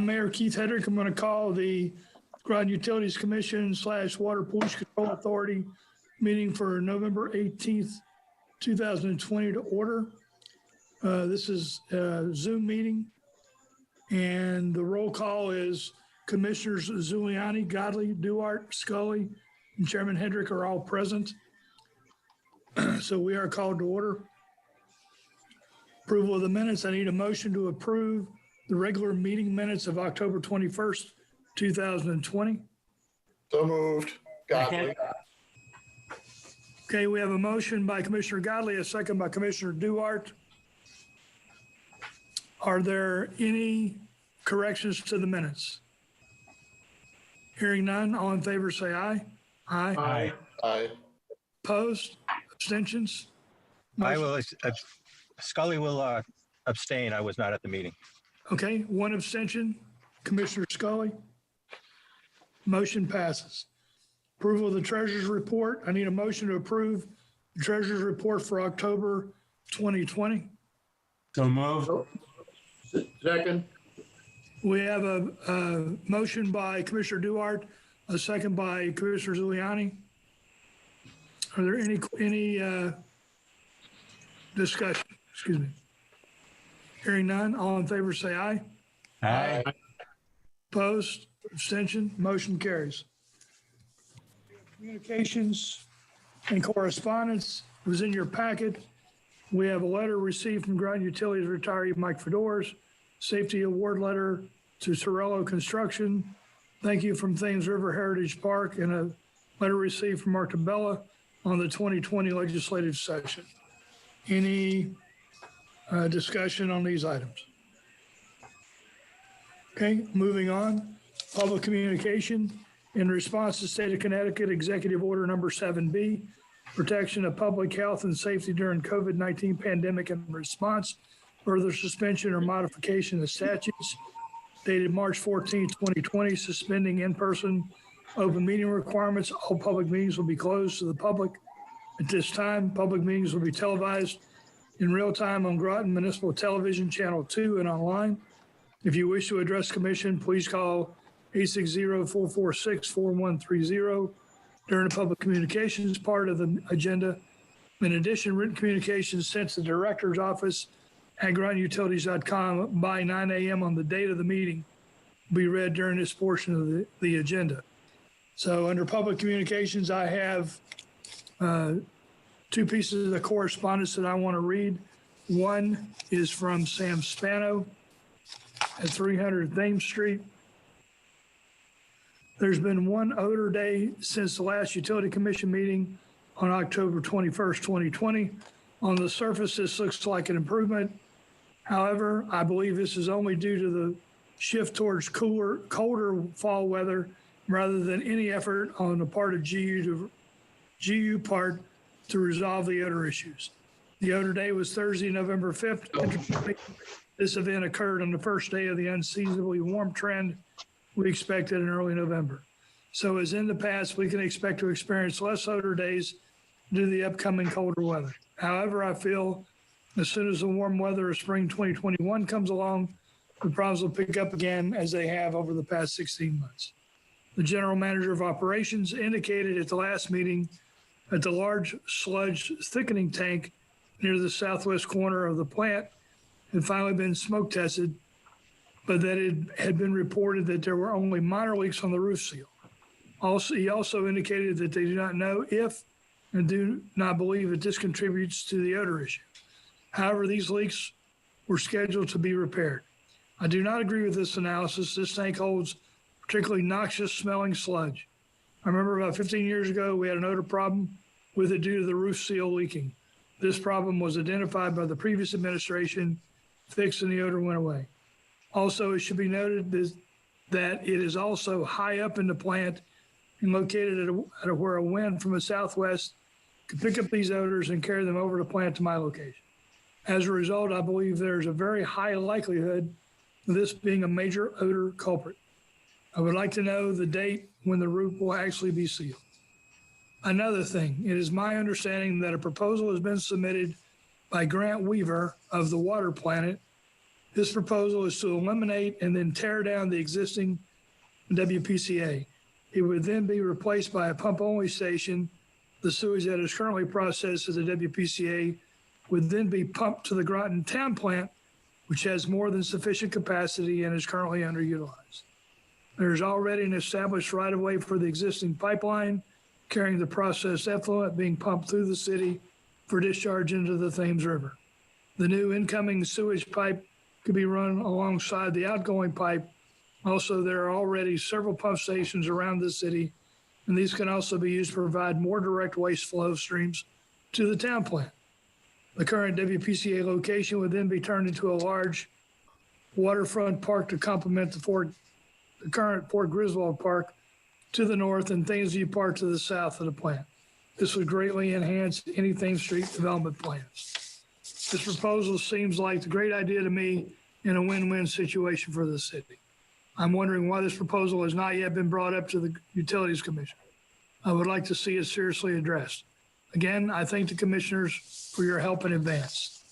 I'm Mayor Keith Hedrick. I'm going to call the Groton Utilities Commission / Water Pollution Control Authority meeting for November 18th, 2020 to order. This is a Zoom meeting, and the roll call is Commissioners Zuliani, Godley, Duarte, Scully, and Chairman Hedrick are all present. So we are called to order. Approval of the minutes. I need a motion to approve the regular meeting minutes of October 21st, 2020. So moved. Godley. Okay, we have a motion by Commissioner Godley, a second by Commissioner Duarte. Are there any corrections to the minutes? Hearing none, all in favor say aye. Aye. Aye. Aye. Opposed? Abstentions? I will, Scully will abstain. I was not at the meeting. Okay, one abstention, Commissioner Scully. Motion passes. Approval of the treasurer's report. I need a motion to approve the treasurer's report for October 2020. So moved. Second. We have a motion by Commissioner Duarte, a second by Commissioner Zuliani. Are there any discussion? Excuse me. Hearing none, all in favor say aye. Aye. Opposed, abstention, motion carries. Communications and correspondence was in your packet. We have a letter received from Groton Utilities retiree Mike Fedore's safety award letter to Torello Construction. Thank you from Thames River Heritage Park, and a letter received from Mark Tabella on the 2020 legislative session. Any discussion on these items? Okay, moving on. Public communication. In response to State of Connecticut Executive Order Number 7B, protection of public health and safety during COVID-19 pandemic and response, further suspension or modification of statutes dated March 14, 2020, suspending in-person open meeting requirements. All public meetings will be closed to the public. At this time, public meetings will be televised in real time on Groton Municipal Television Channel 2 and online. If you wish to address commission, please call 860-446-4130 during the public communications part of the agenda. In addition, written communications sent to the director's office at grotonutilities.com by 9 a.m. on the date of the meeting will be read during this portion of the agenda. So under public communications, I have two pieces of correspondence that I want to read. One is from Sam Spano at 300 Thames Street. There's been one odor day since the last Utility Commission meeting on October 21st, 2020. On the surface, this looks like an improvement. However, I believe this is only due to the shift towards colder fall weather rather than any effort on the part of GU part to resolve the odor issues. The odor day was Thursday, November 5th. This event occurred on the first day of the unseasonably warm trend we expected in early November. So as in the past, we can expect to experience less odor days due to the upcoming colder weather. However, I feel as soon as the warm weather of spring 2021 comes along, the problems will pick up again as they have over the past 16 months. The general manager of operations indicated at the last meeting that the large sludge thickening tank near the southwest corner of the plant had finally been smoke tested, but that it had been reported that there were only minor leaks on the roof seal. He also indicated that they do not know if and do not believe that this contributes to the odor issue. However, these leaks were scheduled to be repaired. I do not agree with this analysis. This tank holds particularly noxious smelling sludge. I remember about 15 years ago, we had an odor problem with it due to the roof seal leaking. This problem was identified by the previous administration, fixed, and the odor went away. Also, it should be noted that it is also high up in the plant and located at where a wind from the southwest can pick up these odors and carry them over the plant to my location. As a result, I believe there's a very high likelihood of this being a major odor culprit. I would like to know the date when the roof will actually be sealed. Another thing, it is my understanding that a proposal has been submitted by Grant Weaver of the Water Planet This proposal is to eliminate and then tear down the existing WPCA. It would then be replaced by a pump-only station. The sewage that is currently processed at the WPCA would then be pumped to the Groton Town Plant, which has more than sufficient capacity and is currently underutilized. There's already an established right-of-way for the existing pipeline carrying the processed effluent being pumped through the city for discharge into the Thames River. The new incoming sewage pipe could be run alongside the outgoing pipe. Also, there are already several pump stations around the city, and these can also be used to provide more direct waste flow streams to the town plant. The current WPCA location would then be turned into a large waterfront park to complement the current Fort Griswold Park to the north and Thamesview Park to the south of the plant. This would greatly enhance any Thames Street development plans. This proposal seems like a great idea to me and a win-win situation for the city. I'm wondering why this proposal has not yet been brought up to the Utilities Commission. I would like to see it seriously addressed. Again, I thank the commissioners for your help in advance.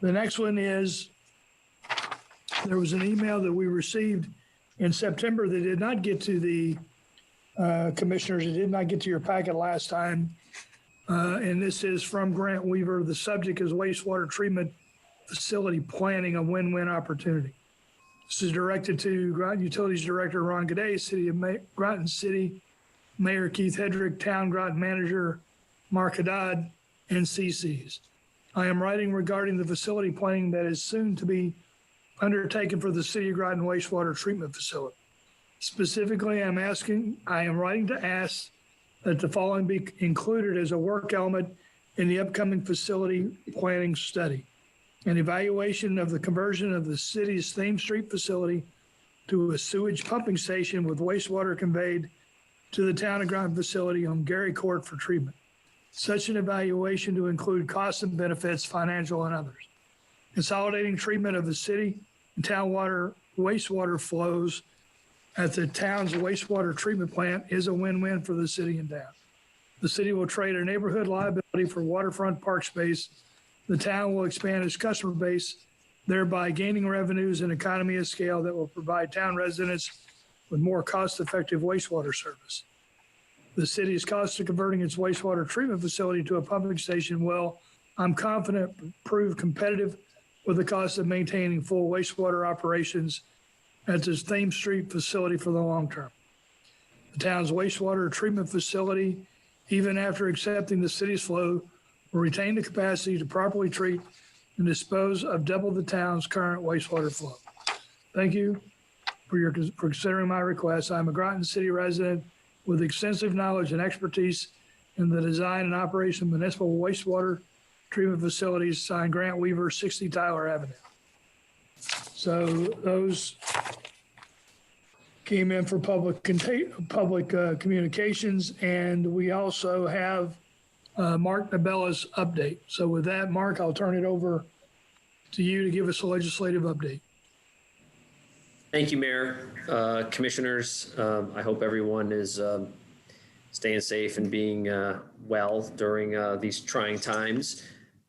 The next one is, there was an email that we received in September that did not get to the commissioners. It did not get to your packet last time. And this is from Grant Weaver. The subject is wastewater treatment facility planning, a win-win opportunity. This is directed to Groton Utilities Director Ron Gaudet, Groton City Mayor Keith Hedrick, Town Groton Manager Mark Haddad, and CCs. I am writing regarding the facility planning that is soon to be undertaken for the City of Groton wastewater treatment facility. Specifically, I am writing to ask that the following be included as a work element in the upcoming facility planning study: an evaluation of the conversion of the city's Thames Street facility to a sewage pumping station with wastewater conveyed to the town of Groton facility on Gary Court for treatment. Such an evaluation to include costs and benefits, financial and others. Consolidating treatment of the city and town wastewater flows at the town's wastewater treatment plant is a win-win for the city and town. The city will trade a neighborhood liability for waterfront park space. The town will expand its customer base, thereby gaining revenues and economy of scale that will provide town residents with more cost-effective wastewater service. The city's cost of converting its wastewater treatment facility to a pumping station will, I'm confident, prove competitive with the cost of maintaining full wastewater operations at this Thames Street facility for the long term. The town's wastewater treatment facility, even after accepting the city's flow, will retain the capacity to properly treat and dispose of double the town's current wastewater flow. Thank you for considering my request. I'm a Groton City resident with extensive knowledge and expertise in the design and operation of municipal wastewater treatment facilities. Signed, Grant Weaver, 60 Tyler Avenue. So those came in for public communications, and we also have Mark Nabella's update. So with that, Mark, I'll turn it over to you to give us a legislative update. Thank you, Mayor, Commissioners. I hope everyone is staying safe and being well during these trying times.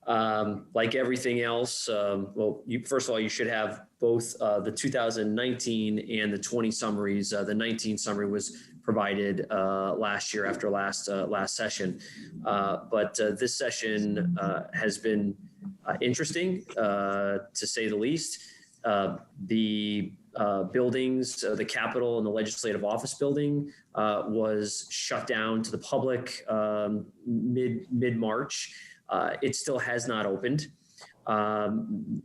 Like everything else, first of all, you should have both the 2019 and the 20 summaries. The 19 summary was provided last year after last session, but this session has been interesting to say the least. The buildings, the Capitol and the Legislative Office building was shut down to the public mid-March. It still has not opened.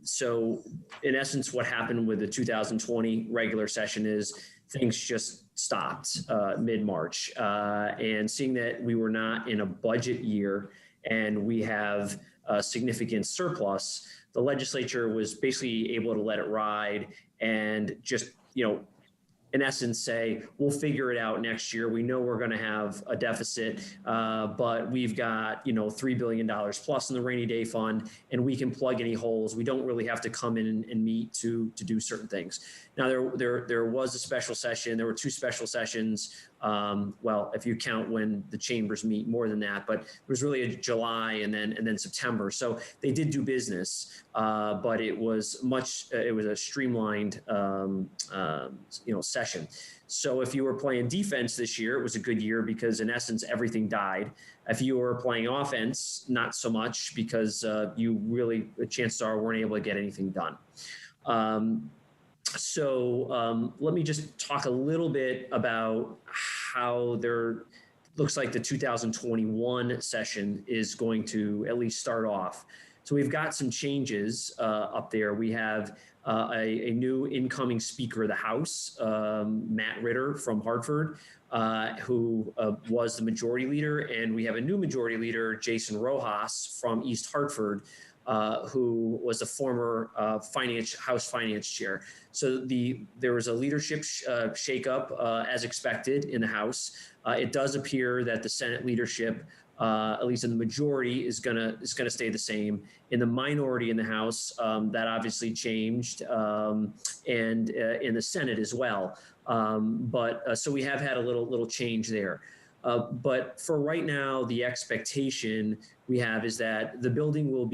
So in essence, what happened with the 2020 regular session is things just stopped mid-March. And seeing that we were not in a budget year and we have a significant surplus, the legislature was basically able to let it ride and just, in essence say, we'll figure it out next year. We know we're going to have a deficit, but we've got, $3 billion plus in the rainy day fund, and we can plug any holes. We don't really have to come in and meet to do certain things. Now, there was a special session. There were two special sessions Well, if you count when the chambers meet, more than that, but it was really a July and then September. So they did do business, but it was a streamlined, session. So if you were playing defense this year, it was a good year because in essence, everything died. If you were playing offense, not so much because you really, chances are, weren't able to get anything done. So let me just talk a little bit about how looks like the 2021 session is going to at least start off. So we've got some changes up there. We have a new incoming Speaker of the House, Matt Ritter from Hartford, who was the Majority Leader. And we have a new Majority Leader, Jason Rojas from East Hartford, who was a former House Finance Chair. So there was a leadership shakeup as expected in the House. It does appear that the Senate leadership, at least in the majority, is gonna stay the same. In the minority in the House, that obviously changed, and in the Senate as well. So we have had a little change there. But for right now, the expectation we have is that the building will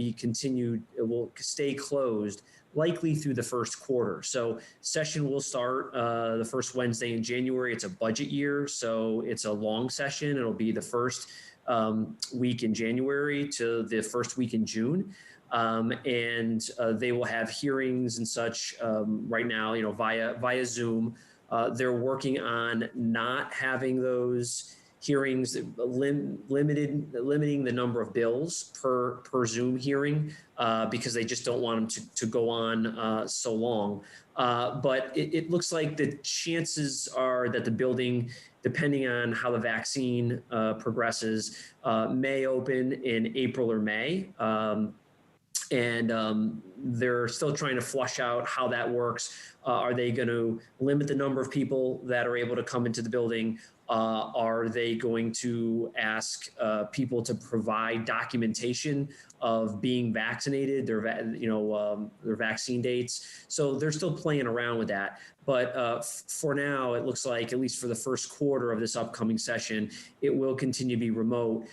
stay closed likely through the first quarter. So session will start the first Wednesday in January. It's a budget year, so it's a long session. It'll be the first week in January to the first week in June. And they will have hearings and such right now, via Zoom. They're working on not having those hearings, limiting the number of bills per Zoom hearing, because they just don't want them to go on so long. But it looks like the chances are that the building, depending on how the vaccine progresses, may open in April or May. And they're still trying to flush out how that works. Are they going to limit the number of people that are able to come into the building? Are they going to ask people to provide documentation of being vaccinated, their vaccine dates? So they're still playing around with that. But for now, it looks like, at least for the first quarter of this upcoming session, it will continue to be remote,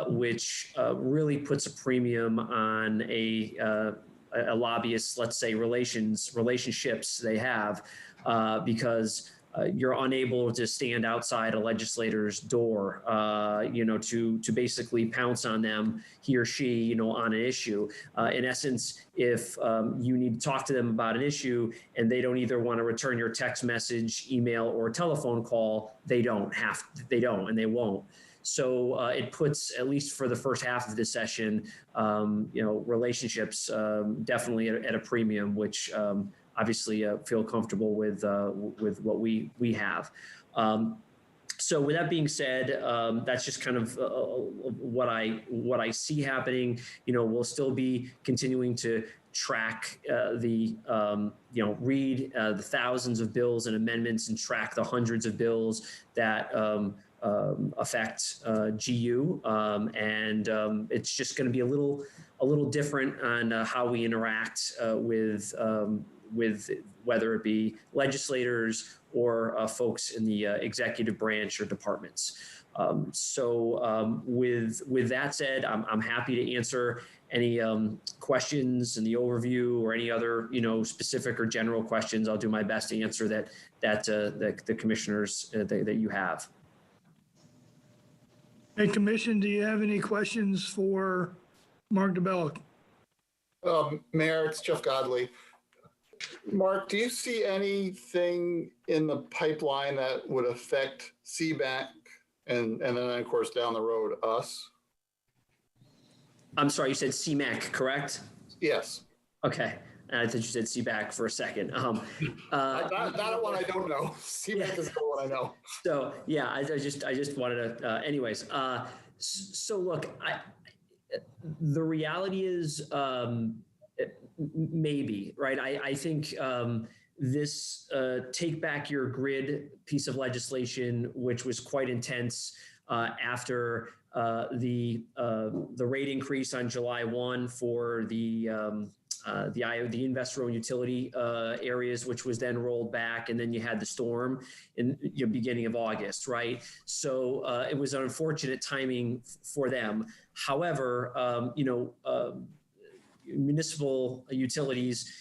which really puts a premium on a lobbyist, let's say, relationships they have, because you're unable to stand outside a legislator's door, to basically pounce on them, he or she, on an issue. In essence, if you need to talk to them about an issue and they don't either want to return your text message, email, or telephone call, they don't, and they won't. So it puts, at least for the first half of this session, relationships definitely at a premium, which obviously feel comfortable with what we have. So with that being said, that's just kind of what I see happening. We'll still be continuing to track read the thousands of bills and amendments and track the hundreds of bills that affect GU, and it's just going to be a little different on how we interact with whether it be legislators or folks in the executive branch or departments. So with that said, I'm happy to answer any questions in the overview or any other specific or general questions. I'll do my best to answer that the commissioners that you have. Hey, Commission, do you have any questions for Mark DeBello? Mayor, it's Jeff Godley. Mark, do you see anything in the pipeline that would affect CBAC and then, of course, down the road, us? I'm sorry, you said CMAC, correct? Yes. Okay. I thought you said CBAC for a second. Not one I don't know. CBAC is the one I know. So yeah, I just wanted to. Anyways, so look, the reality is maybe, right? I think this Take Back Your Grid piece of legislation, which was quite intense after the rate increase on July 1 for the the investor-owned utility areas, which was then rolled back, and then you had the storm in the beginning of August, right? So it was an unfortunate timing for them. However, municipal utilities,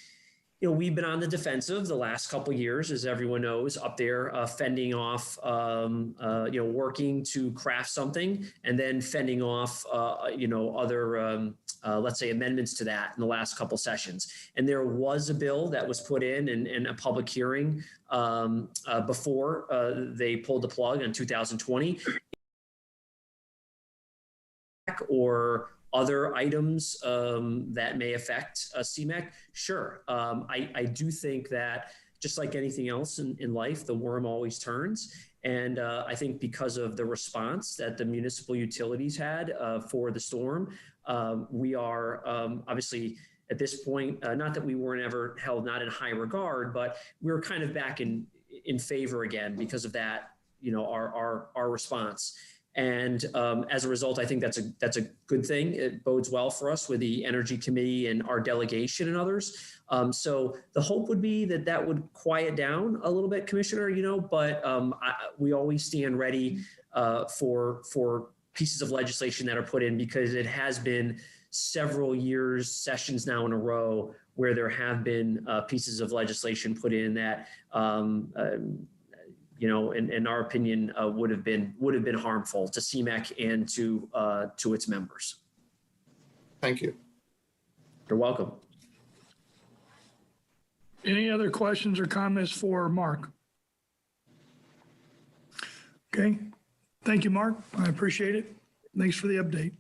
we've been on the defensive the last couple of years, as everyone knows, up there fending off, working to craft something, and then fending off, other, let's say, amendments to that in the last couple sessions. And there was a bill that was put in and a public hearing before they pulled the plug in 2020. Or other items that may affect CMEC, sure. I do think that just like anything else in life, the worm always turns. And I think because of the response that the municipal utilities had for the storm, we are obviously at this point, not that we weren't ever held not in high regard, but we were kind of back in favor again because of that, our response. And as a result, I think that's a good thing. It bodes well for us with the Energy Committee and our delegation and others. So the hope would be that would quiet down a little bit, Commissioner, but we always stand ready for pieces of legislation that are put in, because it has been several sessions now in a row where there have been pieces of legislation put in that in our opinion, would have been harmful to CMEC and to its members. Thank you. You're welcome. Any other questions or comments for Mark? Okay. Thank you, Mark. I appreciate it. Thanks for the update.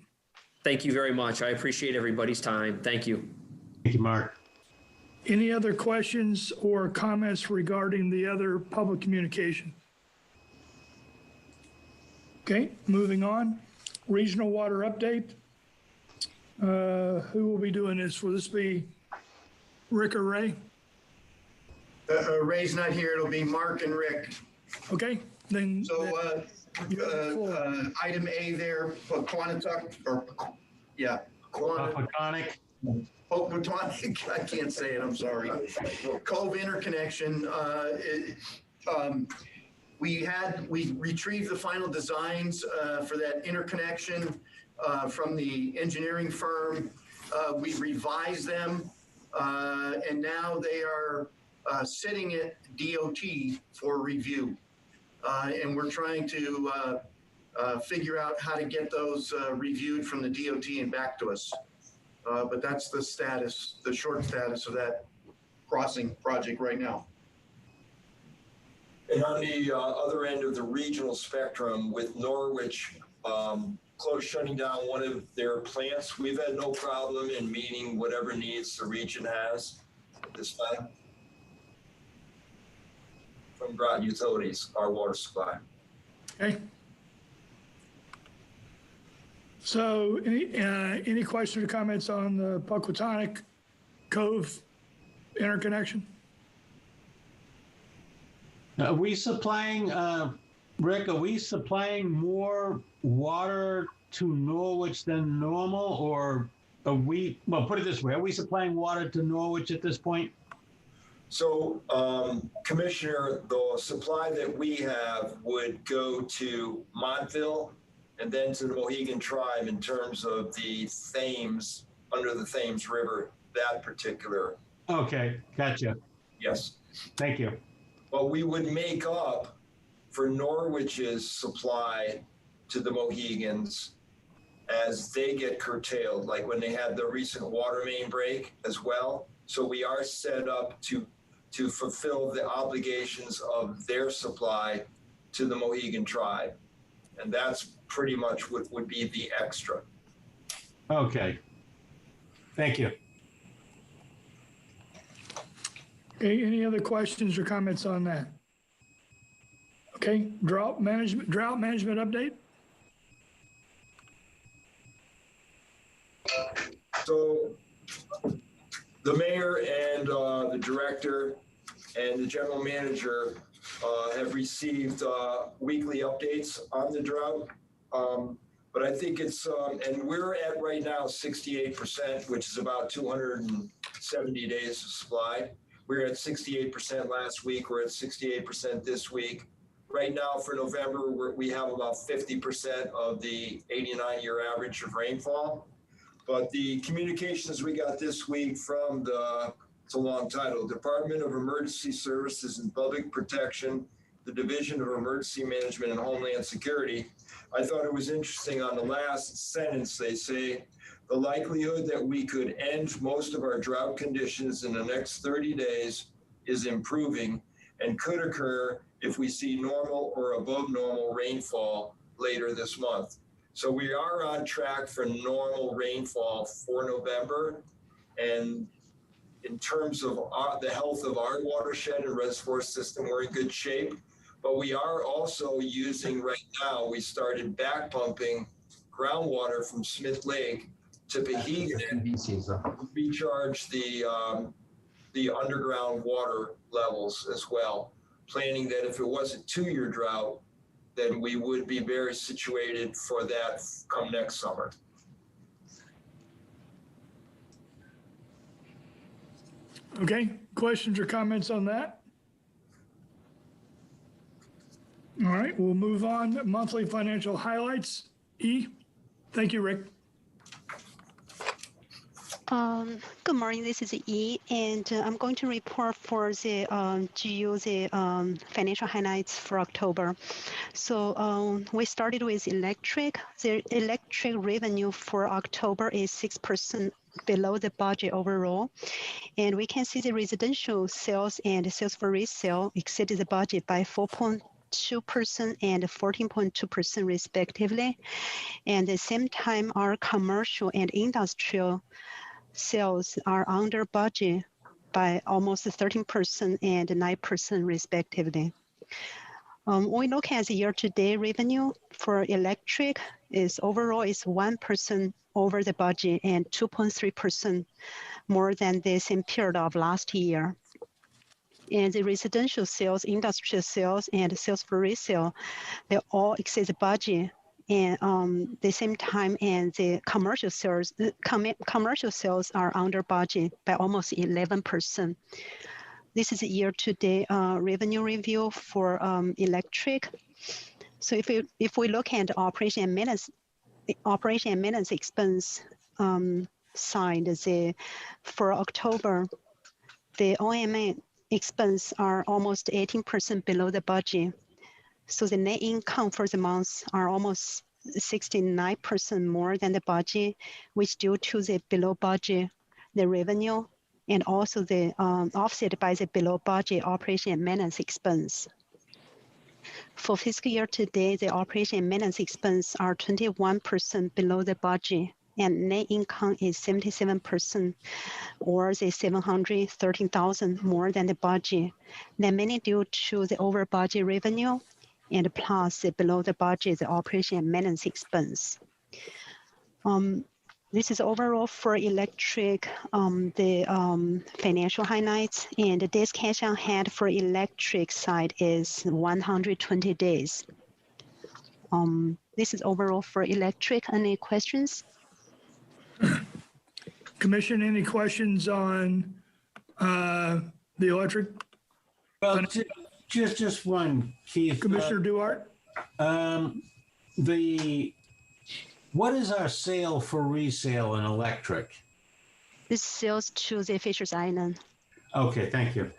Thank you very much. I appreciate everybody's time. Thank you. Thank you, Mark. Any other questions or comments regarding the other public communication? Okay, moving on. Regional water update. Who will be doing this? Will this be Rick or Ray? Ray's not here. It'll be Mark and Rick. Okay, then. So item A there, Quantuck, Pocatonic. Pocatonic, I can't say it, I'm sorry. Cove interconnection, we retrieved the final designs for that interconnection from the engineering firm. We revised them, and now they are sitting at DOT for review. And we're trying to figure out how to get those reviewed from the DOT and back to us. But that's the status, the short status of that crossing project right now. And on the other end of the regional spectrum, with Norwich shutting down one of their plants, we've had no problem in meeting whatever needs the region has at this time from Groton Utilities, our water supply. Okay. So any questions or comments on the Pocatonic Cove interconnection? Are we supplying, Rick, are we supplying more water to Norwich than normal, or are we, well, put it this way, are we supplying water to Norwich at this point? So, Commissioner, the supply that we have would go to Montville and then to the Mohegan Tribe in terms of the Thames, under the Thames River, that particular. Okay, gotcha. Yes. Thank you. But we would make up for Norwich's supply to the Mohegans as they get curtailed, like when they had the recent water main break as well. So we are set up to fulfill the obligations of their supply to the Mohegan Tribe. And that's pretty much what would be the extra. Okay. Thank you. Okay, any other questions or comments on that? Okay, drought management update? So the mayor and the director and the general manager have received weekly updates on the drought. But I think it's, and we're at right now 68%, which is about 270 days of supply. We were at 68% last week. We're at 68% this week. Right now for November, we have about 50% of the 89-year average of rainfall. But the communications we got this week from it's a long title, Department of Emergency Services and Public Protection, the Division of Emergency Management and Homeland Security. I thought it was interesting on the last sentence, they say, the likelihood that we could end most of our drought conditions in the next 30 days is improving and could occur if we see normal or above normal rainfall later this month. So we are on track for normal rainfall for November. And in terms of the health of our watershed and reservoir system, we're in good shape. But we are also using right now, we started back pumping groundwater from Smith Lake to Payable to recharge the underground water levels as well, planning that if it was a 2-year drought, then we would be very situated for that come next summer. Okay, questions or comments on that? All right, we'll move on. Monthly financial highlights. E. Thank you, Rick. Good morning, this is E, and I'm going to report for the financial highlights for October. So we started with electric. The electric revenue for October is 6% below the budget overall. And we can see the residential sales and sales for resale exceeded the budget by 4.2% and 14.2% respectively. And at the same time, our commercial and industrial sales are under budget by almost 13% and 9% respectively. We look at the year-to-date revenue for electric is overall is 1% over the budget and 2.3% more than the same period of last year. And the residential sales, industrial sales, and sales for resale, they all exceed the budget. And the same time, and the commercial sales are under budget by almost 11%. This is a year-to-date revenue review for electric. So if we look at the operation and maintenance expense side, for October, the OMA expense are almost 18% below the budget. So the net income for the month are almost 69% more than the budget, which due to the below budget, the revenue, and also the offset by the below budget operation and maintenance expense. For fiscal year to date, the operation and maintenance expense are 21% below the budget, and net income is 77%, or the 713,000 more than the budget. That mainly due to the over budget revenue, and plus the below the budget, the operation and maintenance expense. This is overall for electric, the financial highlights, and the days cash on hand for electric side is 120 days. This is overall for electric. Any questions? Commission, any questions on the electric? Well, just one, Keith. Commissioner Duarte? What is our sale for resale in electric? This sells to the Fisher's Island. Okay, thank you.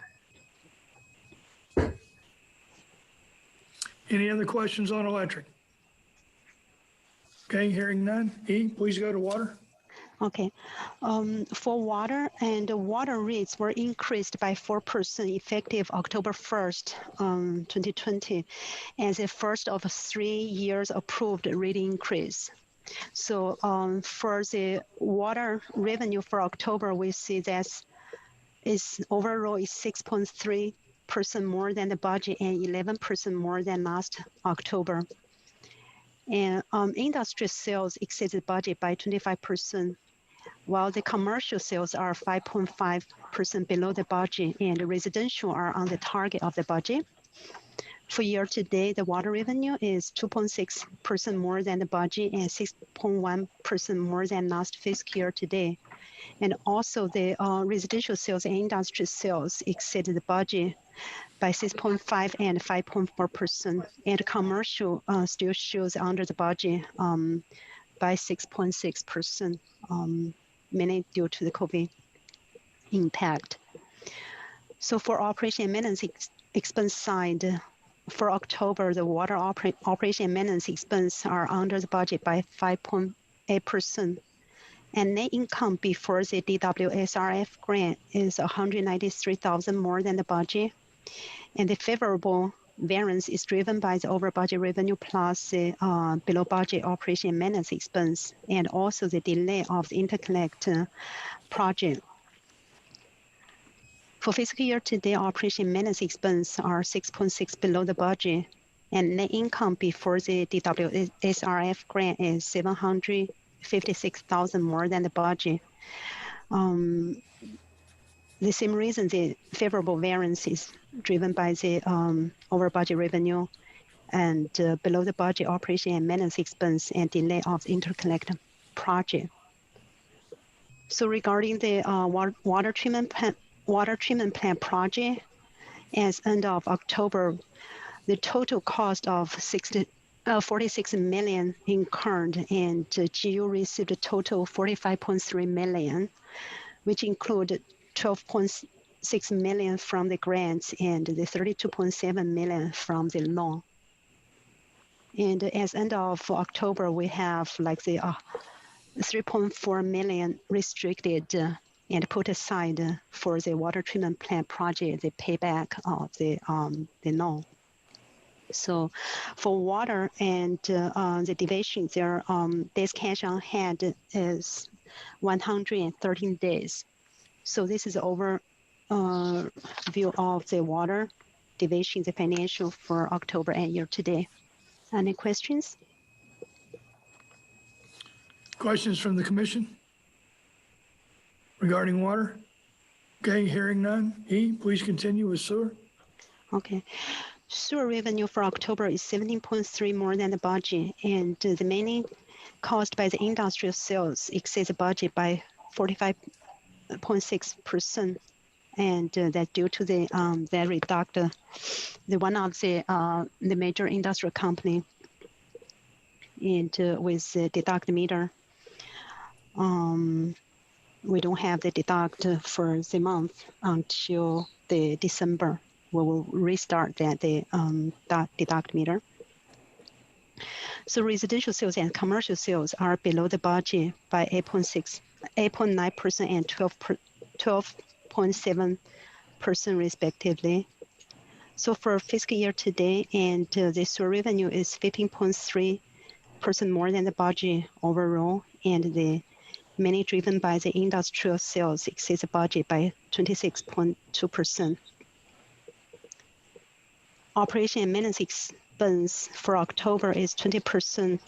Any other questions on electric? Okay, hearing none. E, please go to water. Okay. For water, and the water rates were increased by 4% effective October 1st, 2020, as the first of 3 years approved rate increase. So for the water revenue for October, we see that is overall is 6.3% more than the budget and 11% more than last October. And industrial sales exceeded budget by 25%, while the commercial sales are 5.5% below the budget, and the residential are on the target of the budget. For year to date, the water revenue is 2.6% more than the budget and 6.1% more than last fiscal year to date. And also the residential sales and industrial sales exceeded the budget by 6.5 and 5.4%. And commercial still shows under the budget by 6.6%, mainly due to the COVID impact. So for operation and maintenance expense side, for October, the water operation and maintenance expense are under the budget by 5.8%. And net income before the DWSRF grant is $193,000 more than the budget. And the favorable variance is driven by the over budget revenue plus the below budget operation and maintenance expense, and also the delay of the interconnect project. For fiscal year to date, operation and maintenance expense are 6.6 below the budget, and net income before the DWSRF grant is $756,000 more than the budget. The same reason, the favorable variance is driven by the over budget revenue and below the budget operation and maintenance expense and delay of the interconnect project. So regarding the water treatment plant project, as end of October, the total cost of 46 million incurred, and GU received a total 45.3 million, which included 12.6 million from the grants and the 32.7 million from the loan. And as end of October, we have like the 3.4 million restricted and put aside for the water treatment plant project, the payback of the loan. So for water and the division, their days cash on hand is 113 days. So this is overview of the water division, the financial for October and year to date. Any questions? Questions from the commission regarding water? Okay, hearing none. E, please continue with sewer. Okay. Sewer revenue for October is 17.3 more than the budget, and the mainly caused by the industrial sales exceeds the budget by 45.6%, and that due to the that reduct the one of the major industrial company, and with the deduct meter, we don't have the deduct for the month until the December. We will restart the deduct meter. So residential sales and commercial sales are below the budget by 8.9% and 12.7% respectively. So for fiscal year to date, and the sewer revenue is 15.3% more than the budget overall, and the mainly driven by the industrial sales exceeds the budget by 26.2%. Operation and maintenance expense for October is 21%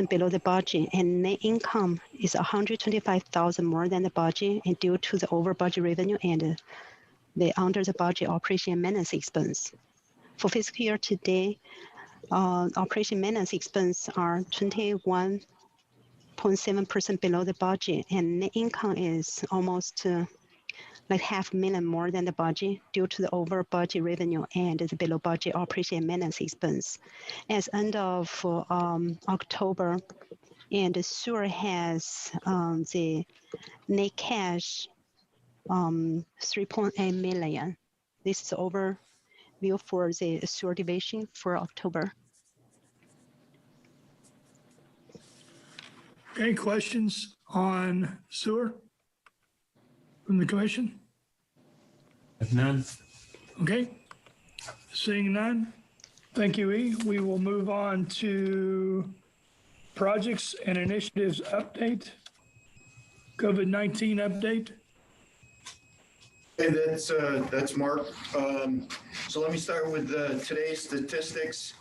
below the budget, and net income is 125,000 more than the budget, and due to the over budget revenue and the under the budget operation and maintenance expense. For fiscal year to date, operation and maintenance expense are 21.7% below the budget, and net income is almost like $500,000 more than the budget due to the over budget revenue and the below budget operation and maintenance expense. As end of October, and the sewer has the net cash 3.8 million. This is overview for the sewer division for October. Okay, questions on sewer from the commission? If none, Okay, seeing none. Thank you, E. We will move on to projects and initiatives update. COVID-19 update. Hey, that's Mark. So let me start with today's statistics.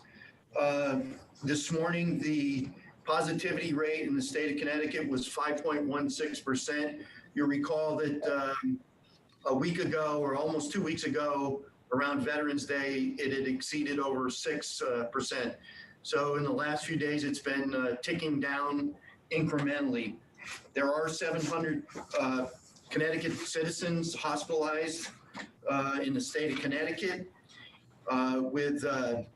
This morning, the positivity rate in the state of Connecticut was 5.16%. You'll recall that a week ago, or almost 2 weeks ago, around Veterans Day, it had exceeded over 6%. So in the last few days, it's been ticking down incrementally. There are 700 Connecticut citizens hospitalized in the state of Connecticut, with the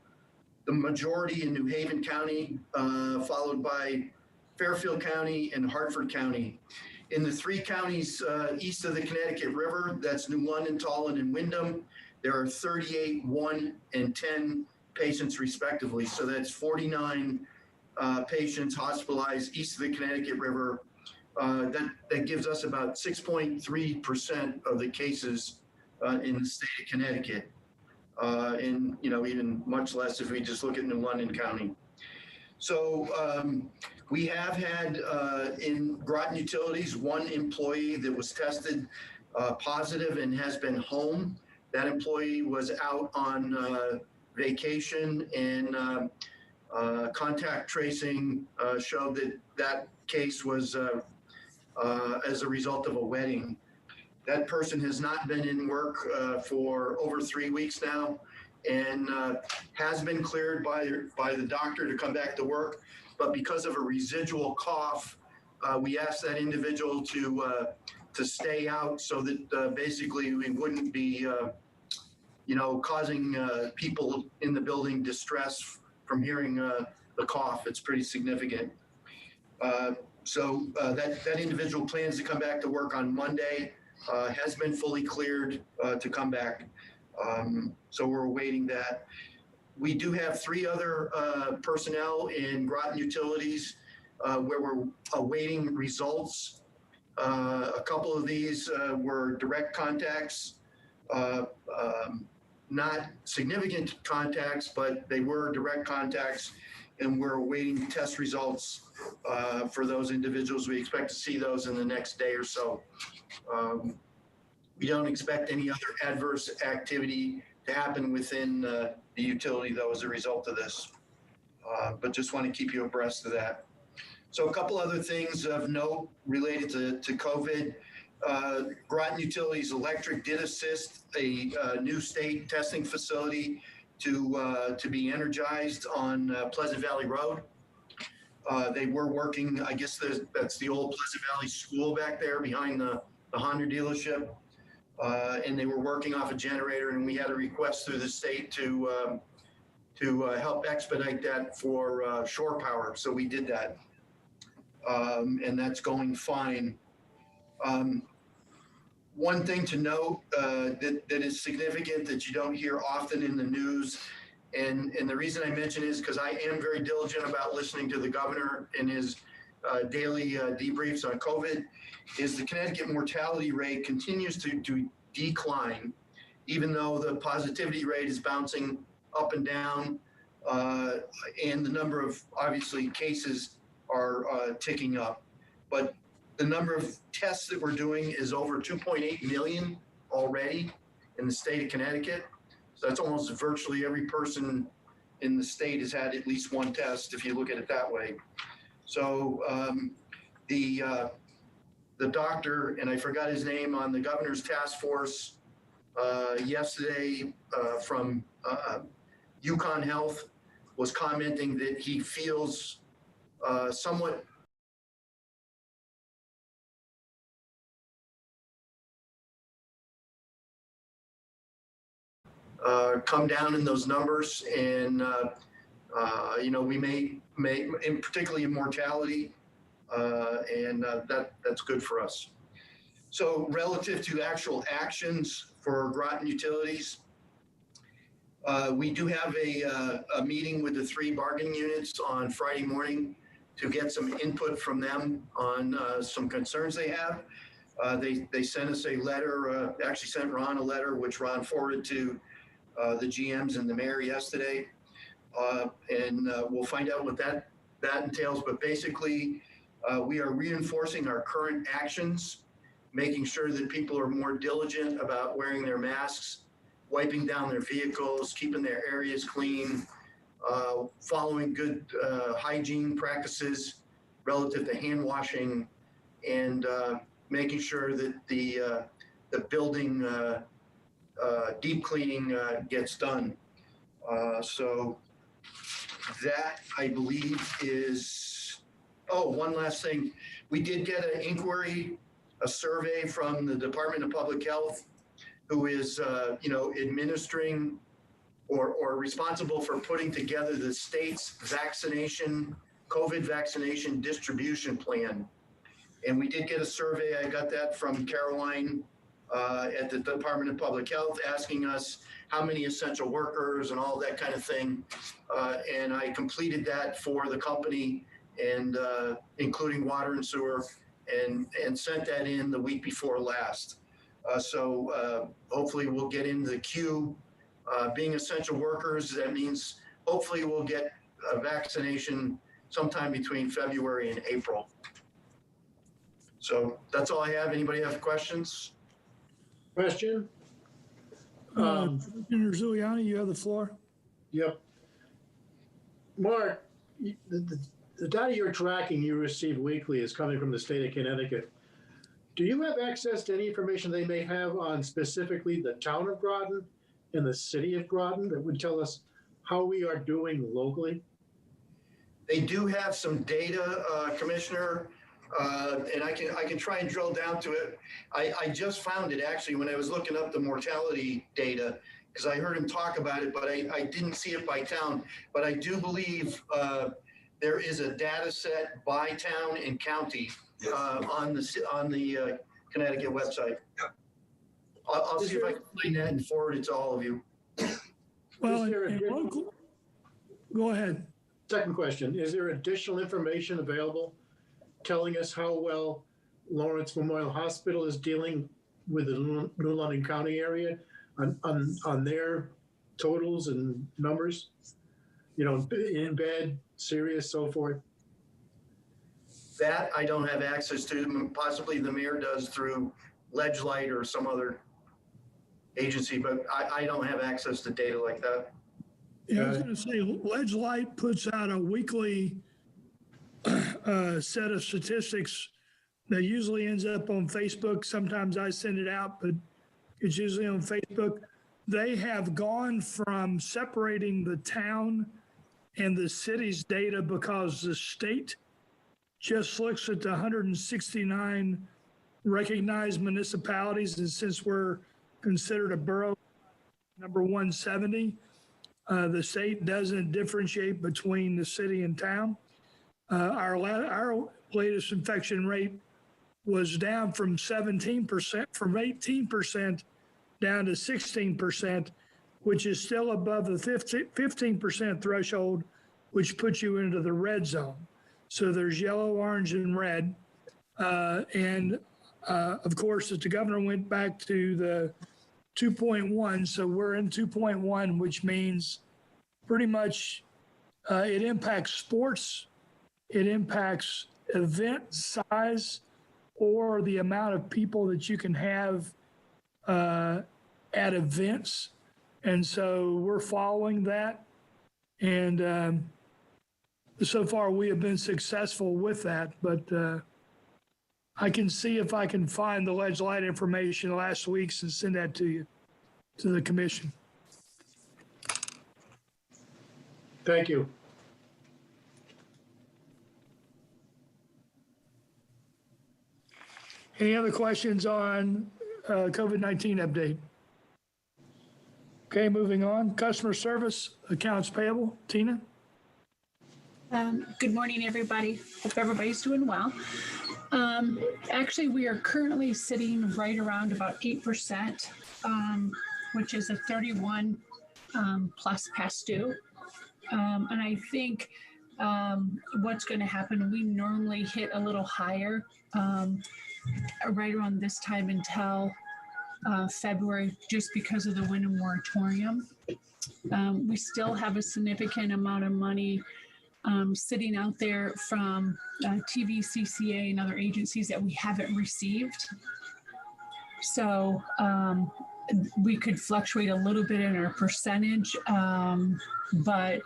majority in New Haven County, followed by Fairfield County and Hartford County. In the three counties east of the Connecticut River, that's New London, Tolland, and Wyndham, there are 38, 1, and 10 patients respectively. So that's 49 patients hospitalized east of the Connecticut River. That gives us about 6.3% of the cases in the state of Connecticut. And, you know, even much less if we just look at New London County. So we have had in Groton Utilities one employee that was tested positive and has been home. That employee was out on vacation, and contact tracing showed that that case was as a result of a wedding. That person has not been in work for over 3 weeks now, and has been cleared by the doctor to come back to work. But because of a residual cough, we asked that individual to stay out so that basically we wouldn't be, you know, causing people in the building distress from hearing the cough. It's pretty significant. So that individual plans to come back to work on Monday, has been fully cleared to come back. So we're awaiting that. We do have 3 other personnel in Groton Utilities where we're awaiting results. A couple of these were direct contacts, not significant contacts, but they were direct contacts, and we're awaiting test results for those individuals. We expect to see those in the next day or so. We don't expect any other adverse activity to happen within the utility, though, as a result of this. But just want to keep you abreast of that. So a couple other things of note related to COVID. Groton Utilities Electric did assist a new state testing facility to be energized on Pleasant Valley Road. They were working, I guess that's the old Pleasant Valley School back there behind the Honda dealership. And they were working off a generator, and we had a request through the state to help expedite that for shore power. So we did that, and that's going fine. One thing to note that is significant that you don't hear often in the news, and the reason I mention is because I am very diligent about listening to the governor in his daily debriefs on COVID, is the Connecticut mortality rate continues to decline, even though the positivity rate is bouncing up and down, and the number of, obviously, cases are ticking up. But the number of tests that we're doing is over 2.8 million already in the state of Connecticut. So that's almost virtually every person in the state has had at least one test, if you look at it that way. So the doctor, and I forgot his name, on the governor's task force yesterday from Yukon Health was commenting that he feels somewhat come down in those numbers, and you know, we may in particularly in mortality, and that's good for us. So relative to actual actions for Groton Utilities, we do have a meeting with the 3 bargaining units on Friday morning to get some input from them on some concerns they have. They sent us a letter, actually sent Ron a letter, which Ron forwarded to the GMs and the mayor yesterday. And we'll find out what that entails. But basically, we are reinforcing our current actions, making sure that people are more diligent about wearing their masks, wiping down their vehicles, keeping their areas clean, following good hygiene practices relative to hand washing, and making sure that the building deep cleaning gets done. So that, I believe, is, oh, one last thing. We did get an inquiry, a survey from the Department of Public Health, who is, administering or responsible for putting together the state's COVID vaccination distribution plan. And we did get a survey. I got that from Caroline at the Department of Public Health, asking us how many essential workers and all that kind of thing. And I completed that for the company, and including water and sewer, and sent that in the week before last. So hopefully we'll get into the queue. Being essential workers, that means hopefully we'll get a vaccination sometime between February and April. So that's all I have. Anybody have questions? Question? Commissioner Giuliani, you have the floor. Yep. Mark, the data you're tracking you receive weekly is coming from the state of Connecticut. Do you have access to any information they may have on specifically the town of Groton and the city of Groton that would tell us how we are doing locally? They do have some data, Commissioner, and I can try and drill down to it. I just found it actually when I was looking up the mortality data, because I heard him talk about it, but I didn't see it by town. But I do believe there is a data set by town and county on the Connecticut website. I'll see if I can find that and forward it to all of you. Well, and local, go ahead. Second question, is there additional information available telling us how well Lawrence Memorial Hospital is dealing with the New London County area on their totals and numbers? You know, in bed, serious, so forth? That I don't have access to. Possibly the mayor does through Ledgelight or some other agency, but I don't have access to data like that. Yeah, I was going to say, Ledgelight puts out a weekly set of statistics that usually ends up on Facebook. Sometimes I send it out, but it's usually on Facebook. They have gone from separating the town and the city's data because the state just looks at the 169 recognized municipalities, and since we're considered a borough number 170, the state doesn't differentiate between the city and town. Our latest infection rate was down from 17%, from 18% down to 16%, which is still above the 15% threshold, which puts you into the red zone. So there's yellow, orange, and red. Of course, as the governor went back to the 2.1, so we're in 2.1, which means pretty much it impacts sports, it impacts event size, or the amount of people that you can have at events. And so we're following that. And so far we have been successful with that, but I can see if I can find the Ledgelight information last week's and send that to you, to the commission. Thank you. Any other questions on COVID-19 update? Okay, moving on. Customer service, accounts payable. Tina? Good morning, everybody. Hope everybody's doing well. Actually, we are currently sitting right around about 8%, which is a 31 plus past due. And I think what's going to happen, we normally hit a little higher right around this time until February, just because of the winter moratorium. We still have a significant amount of money sitting out there from TVCCA and other agencies that we haven't received. So we could fluctuate a little bit in our percentage, but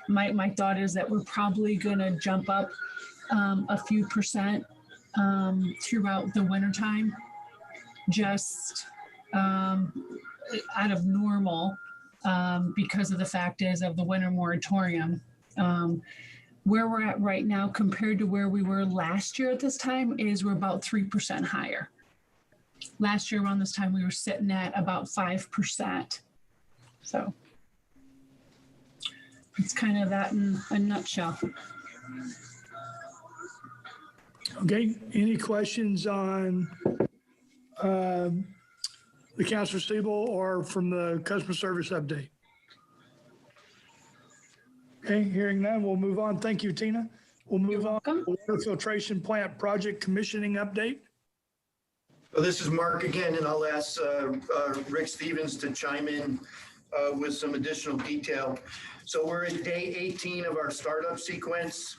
my thought is that we're probably going to jump up a few percent throughout the wintertime, just out of normal because of the fact is of the winter moratorium. Where we're at right now compared to where we were last year at this time is we're about 3% higher. Last year around this time, we were sitting at about 5%. So it's kind of that in a nutshell. Okay, any questions on the accounts receivable or from the customer service update? Okay, hearing none, we'll move on. Thank you, Tina. We'll move on to the water filtration plant project commissioning update. Well, this is Mark again, and I'll ask Rick Stevens to chime in with some additional detail. So we're at day 18 of our startup sequence.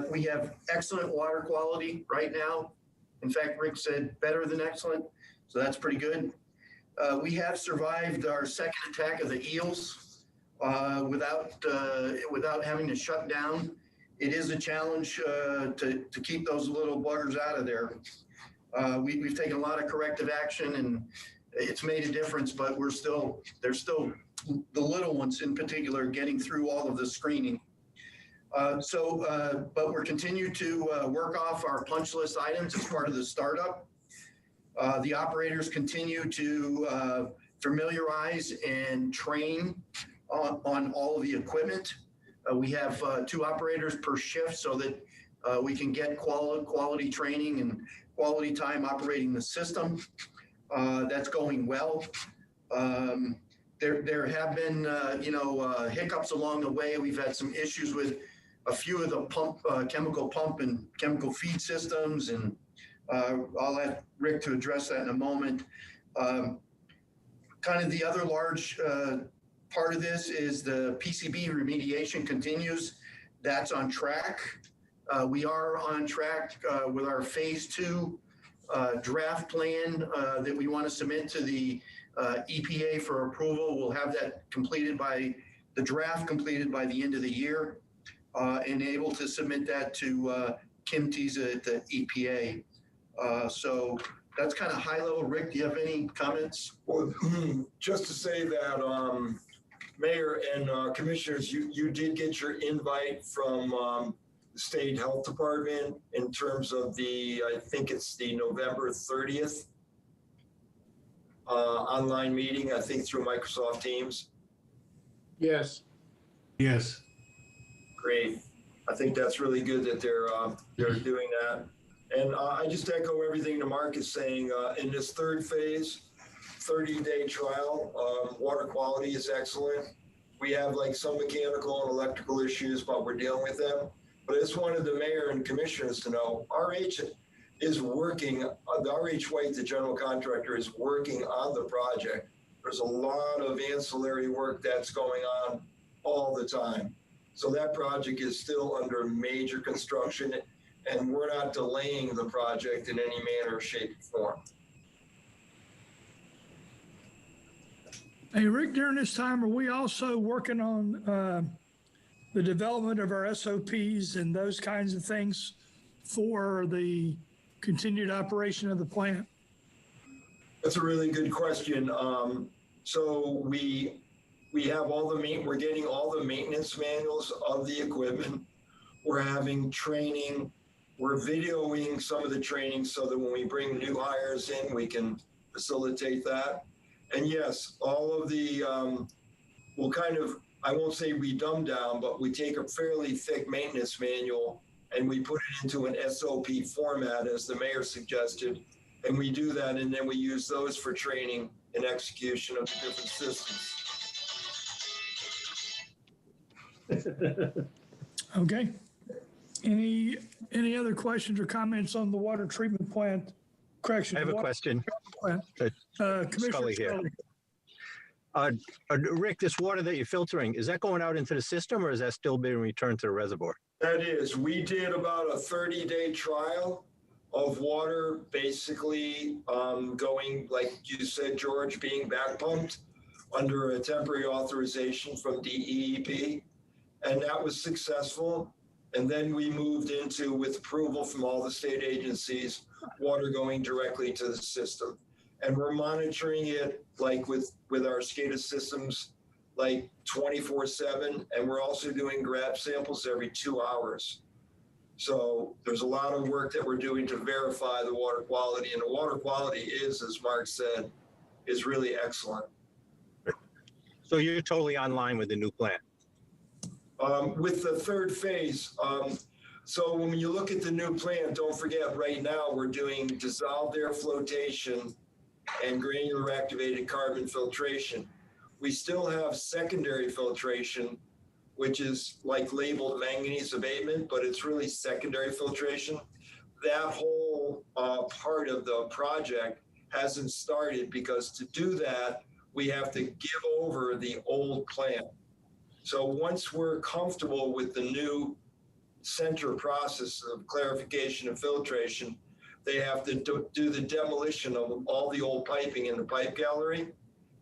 We have excellent water quality right now. In fact, Rick said better than excellent, so that's pretty good. We have survived our second attack of the eels without having to shut down. It is a challenge to keep those little buggers out of there. We've taken a lot of corrective action and it's made a difference, but there's still the little ones in particular getting through all of the screening. But we're continuing to work off our punch list items as part of the startup. The operators continue to familiarize and train on all of the equipment. We have 2 operators per shift so that we can get quality training and quality time operating the system. That's going well. There have been, hiccups along the way. We've had some issues with a few of the chemical pump and chemical feed systems, and I'll ask Rick to address that in a moment. Kind of the other large part of this is the PCB remediation continues. That's on track. We are on track with our phase 2 draft plan that we want to submit to the EPA for approval. We'll have that completed by the end of the year and able to submit that to Kim Tisa at the EPA. So that's kind of high level. Rick, do you have any comments? Well, just to say that, Mayor and Commissioners, you did get your invite from the State Health Department in terms of I think it's the November 30th online meeting, I think through Microsoft Teams. Yes. Yes. Great. I think that's really good that they're doing that. And I just echo everything that Mark is saying. In this third phase, 30-day trial, water quality is excellent. We have like some mechanical and electrical issues, but we're dealing with them. But I just wanted the mayor and commissioners to know, RH is working, the RH White, the general contractor, is working on the project. There's a lot of ancillary work that's going on all the time. So that project is still under major construction, and we're not delaying the project in any manner, shape, or form. Hey, Rick, during this time, are we also working on the development of our SOPs and those kinds of things for the continued operation of the plant? That's a really good question. So we have we're getting all the maintenance manuals of the equipment. We're having training. We're videoing some of the training so that when we bring new hires in, we can facilitate that. And yes, all of the, we'll kind of, I won't say we dumb down, but we take a fairly thick maintenance manual and we put it into an SOP format, as the mayor suggested. And we do that, and then we use those for training and execution of the different systems. Okay. Any other questions or comments on the water treatment plant? Correction. I have a question. Commissioner Scully here. Rick, this water that you're filtering, is that going out into the system, or is that still being returned to the reservoir? That is. We did about a 30-day trial of water basically going, like you said, George, being back pumped under a temporary authorization from DEEP. And that was successful. And then we moved into, with approval from all the state agencies, water going directly to the system. and we're monitoring it like with our SCADA systems, like 24/7, and we're also doing grab samples every 2 hours. So there's a lot of work that we're doing to verify the water quality, and the water quality is, as Mark said, is really excellent. So you're totally online with the new plan? With the third phase, so when you look at the new plan, don't forget right now we're doing dissolved air flotation and granular activated carbon filtration. We still have secondary filtration, which is like labeled manganese abatement, but it's really secondary filtration. That whole part of the project hasn't started because to do that, we have to give over the old plan. So once we're comfortable with the new center process of clarification and filtration, they have to do the demolition of all the old piping in the pipe gallery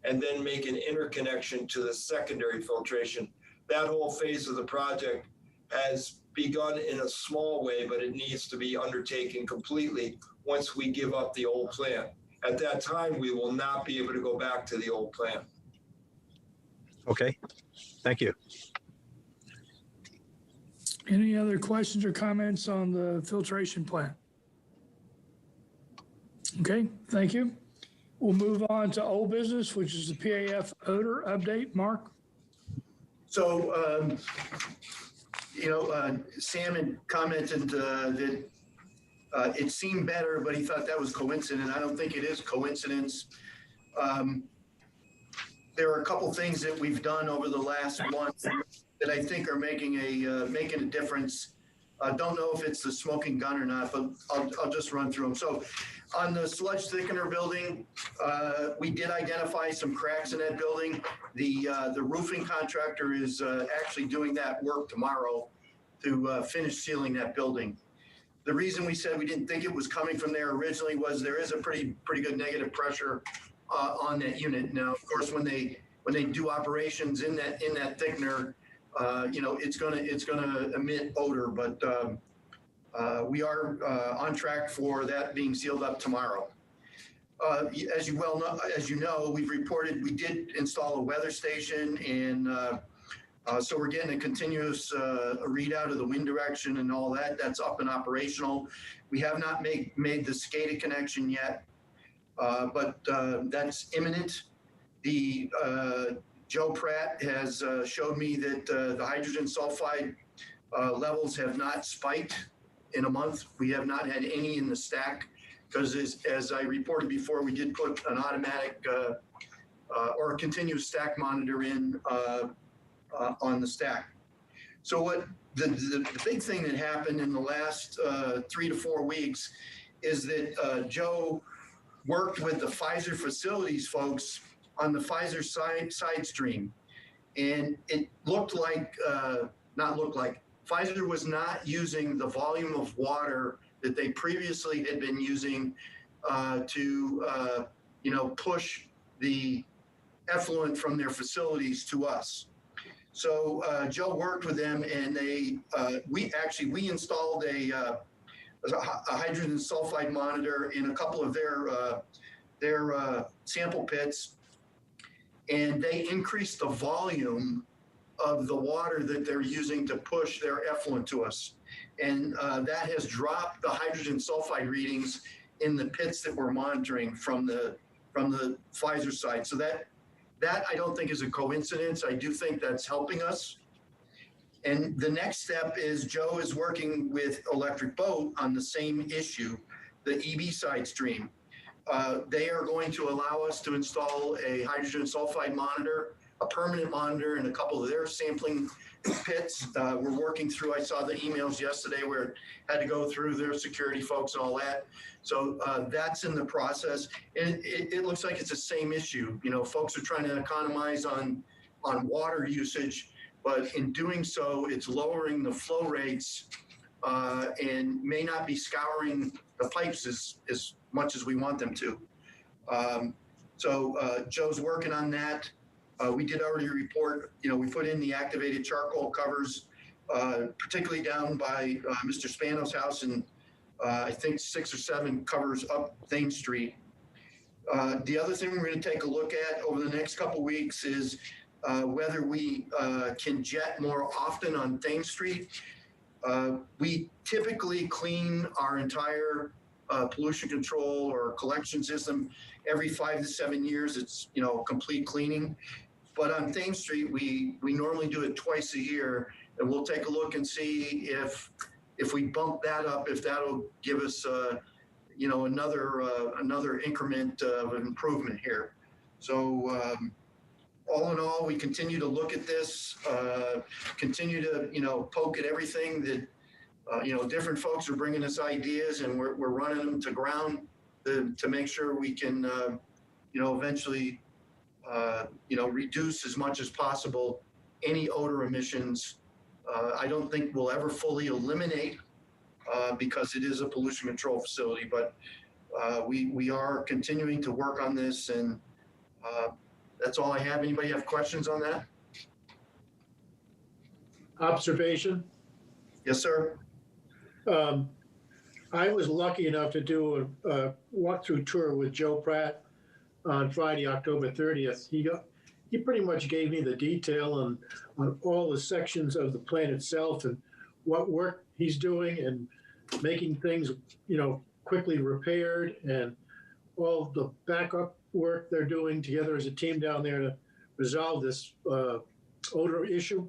and then make an interconnection to the secondary filtration. That whole phase of the project has begun in a small way, but it needs to be undertaken completely once we give up the old plan. At that time, we will not be able to go back to the old plan. Okay, thank you. Any other questions or comments on the filtration plan? Okay, thank you. We'll move on to old business, which is the PAF odor update. Mark? So, Sam had commented that it seemed better, but he thought that was coincident. I don't think it is coincidence. There are a couple things that we've done over the last month that I think are making a difference. Don't know if it's the smoking gun or not, but I'll just run through them. So on the sludge thickener building, we did identify some cracks in that building. The roofing contractor is actually doing that work tomorrow to finish sealing that building. The reason we said we didn't think it was coming from there originally was there is a pretty good negative pressure on that unit. Now, of course, when they do operations in that thickener, it's gonna emit odor, but we are on track for that being sealed up tomorrow. As you know, we've reported we did install a weather station, and so we're getting a continuous readout of the wind direction and all that. That's up and operational. We have not made the SCADA connection yet, but that's imminent. The Joe Pratt has showed me that the hydrogen sulfide levels have not spiked in a month. We have not had any in the stack because, as I reported before, we did put an automatic or a continuous stack monitor in on the stack. So what the big thing that happened in the last 3 to 4 weeks is that Joe worked with the Pfizer facilities folks on the Pfizer side stream. And it Pfizer was not using the volume of water that they previously had been using to push the effluent from their facilities to us. So Joe worked with them, and we installed a hydrogen sulfide monitor in a couple of their sample pits, and they increased the volume of the water that they're using to push their effluent to us. And that has dropped the hydrogen sulfide readings in the pits that we're monitoring from the Pfizer side. So that I don't think is a coincidence. I do think that's helping us. And the next step is Joe is working with Electric Boat on the same issue, the EB side stream. They are going to allow us to install a hydrogen sulfide monitor, a permanent monitor, in a couple of their sampling pits. We're working through, I saw the emails yesterday where it had to go through their security folks and all that. So that's in the process. And it looks like it's the same issue. Folks are trying to economize on water usage, but in doing so, it's lowering the flow rates and may not be scouring the pipes as much as we want them to. So Joe's working on that. We did already report, we put in the activated charcoal covers, particularly down by Mr. Spano's house, and I think 6 or 7 covers up Thames Street. The other thing we're going to take a look at over the next couple weeks is whether we can jet more often on Thames Street. We typically clean our entire pollution control or collection system every 5 to 7 years. It's, you know, complete cleaning. But on Thames Street, we normally do it twice a year, and we'll take a look and see if we bump that up, if that'll give us, you know, another increment of improvement here. So all in all, we continue to look at this, continue to, you know, poke at everything that, you know, different folks are bringing us ideas, and we're running them to ground to make sure we can, you know, eventually, you know, reduce as much as possible any odor emissions. I don't think we'll ever fully eliminate because it is a pollution control facility, but we are continuing to work on this, and that's all I have. Anybody have questions on that? Observation. Yes, sir. I was lucky enough to do a walkthrough tour with Joe Pratt on Friday, October 30th. He pretty much gave me the detail on all the sections of the plant itself and what work he's doing and making things, you know, quickly repaired, and all the backup work they're doing together as a team down there to resolve this odor issue.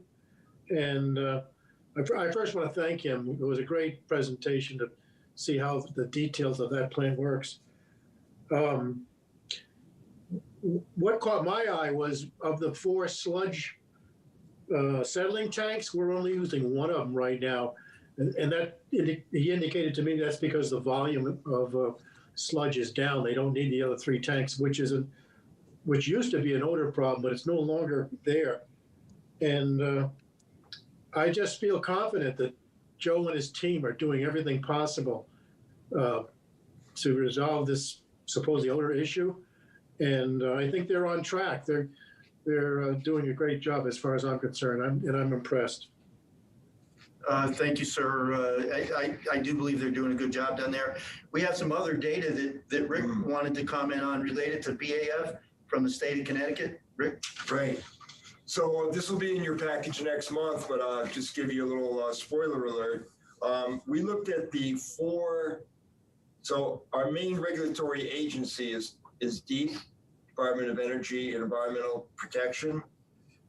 And I first want to thank him. It was a great presentation to see how the details of that plant works. What caught my eye was, of the 4 sludge settling tanks, we're only using one of them right now. And that, he indicated to me that's because the volume of sludge is down. They don't need the other 3 tanks, which used to be an odor problem, but it's no longer there. And I just feel confident that Joe and his team are doing everything possible to resolve this supposed odor issue. And I think they're on track. They're doing a great job as far as I'm concerned, and I'm impressed. Thank you, sir. I do believe they're doing a good job down there. We have some other data that Rick wanted to comment on related to BAF from the state of Connecticut. Rick? Right. So this will be in your package next month, but just give you a little spoiler alert. We looked at the 4, so our main regulatory agency is DEEP, Department of Energy and Environmental Protection.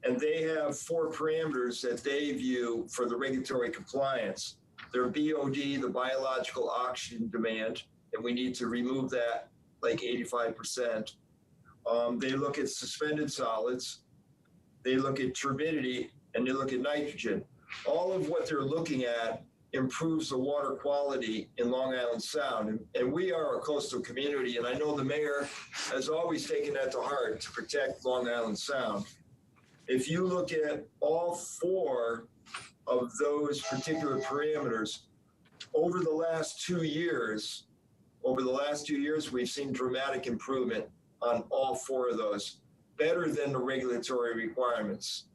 And they have 4 parameters that they view for the regulatory compliance. Their BOD, the biological oxygen demand, and we need to remove that like 85%. They look at suspended solids, they look at turbidity, and they look at nitrogen. All of what they're looking at improves the water quality in Long Island Sound. And we are a coastal community, and I know the mayor has always taken that to heart to protect Long Island Sound. If you look at all 4 of those particular parameters, over the last 2 years, we've seen dramatic improvement on all 4 of those, better than the regulatory requirements.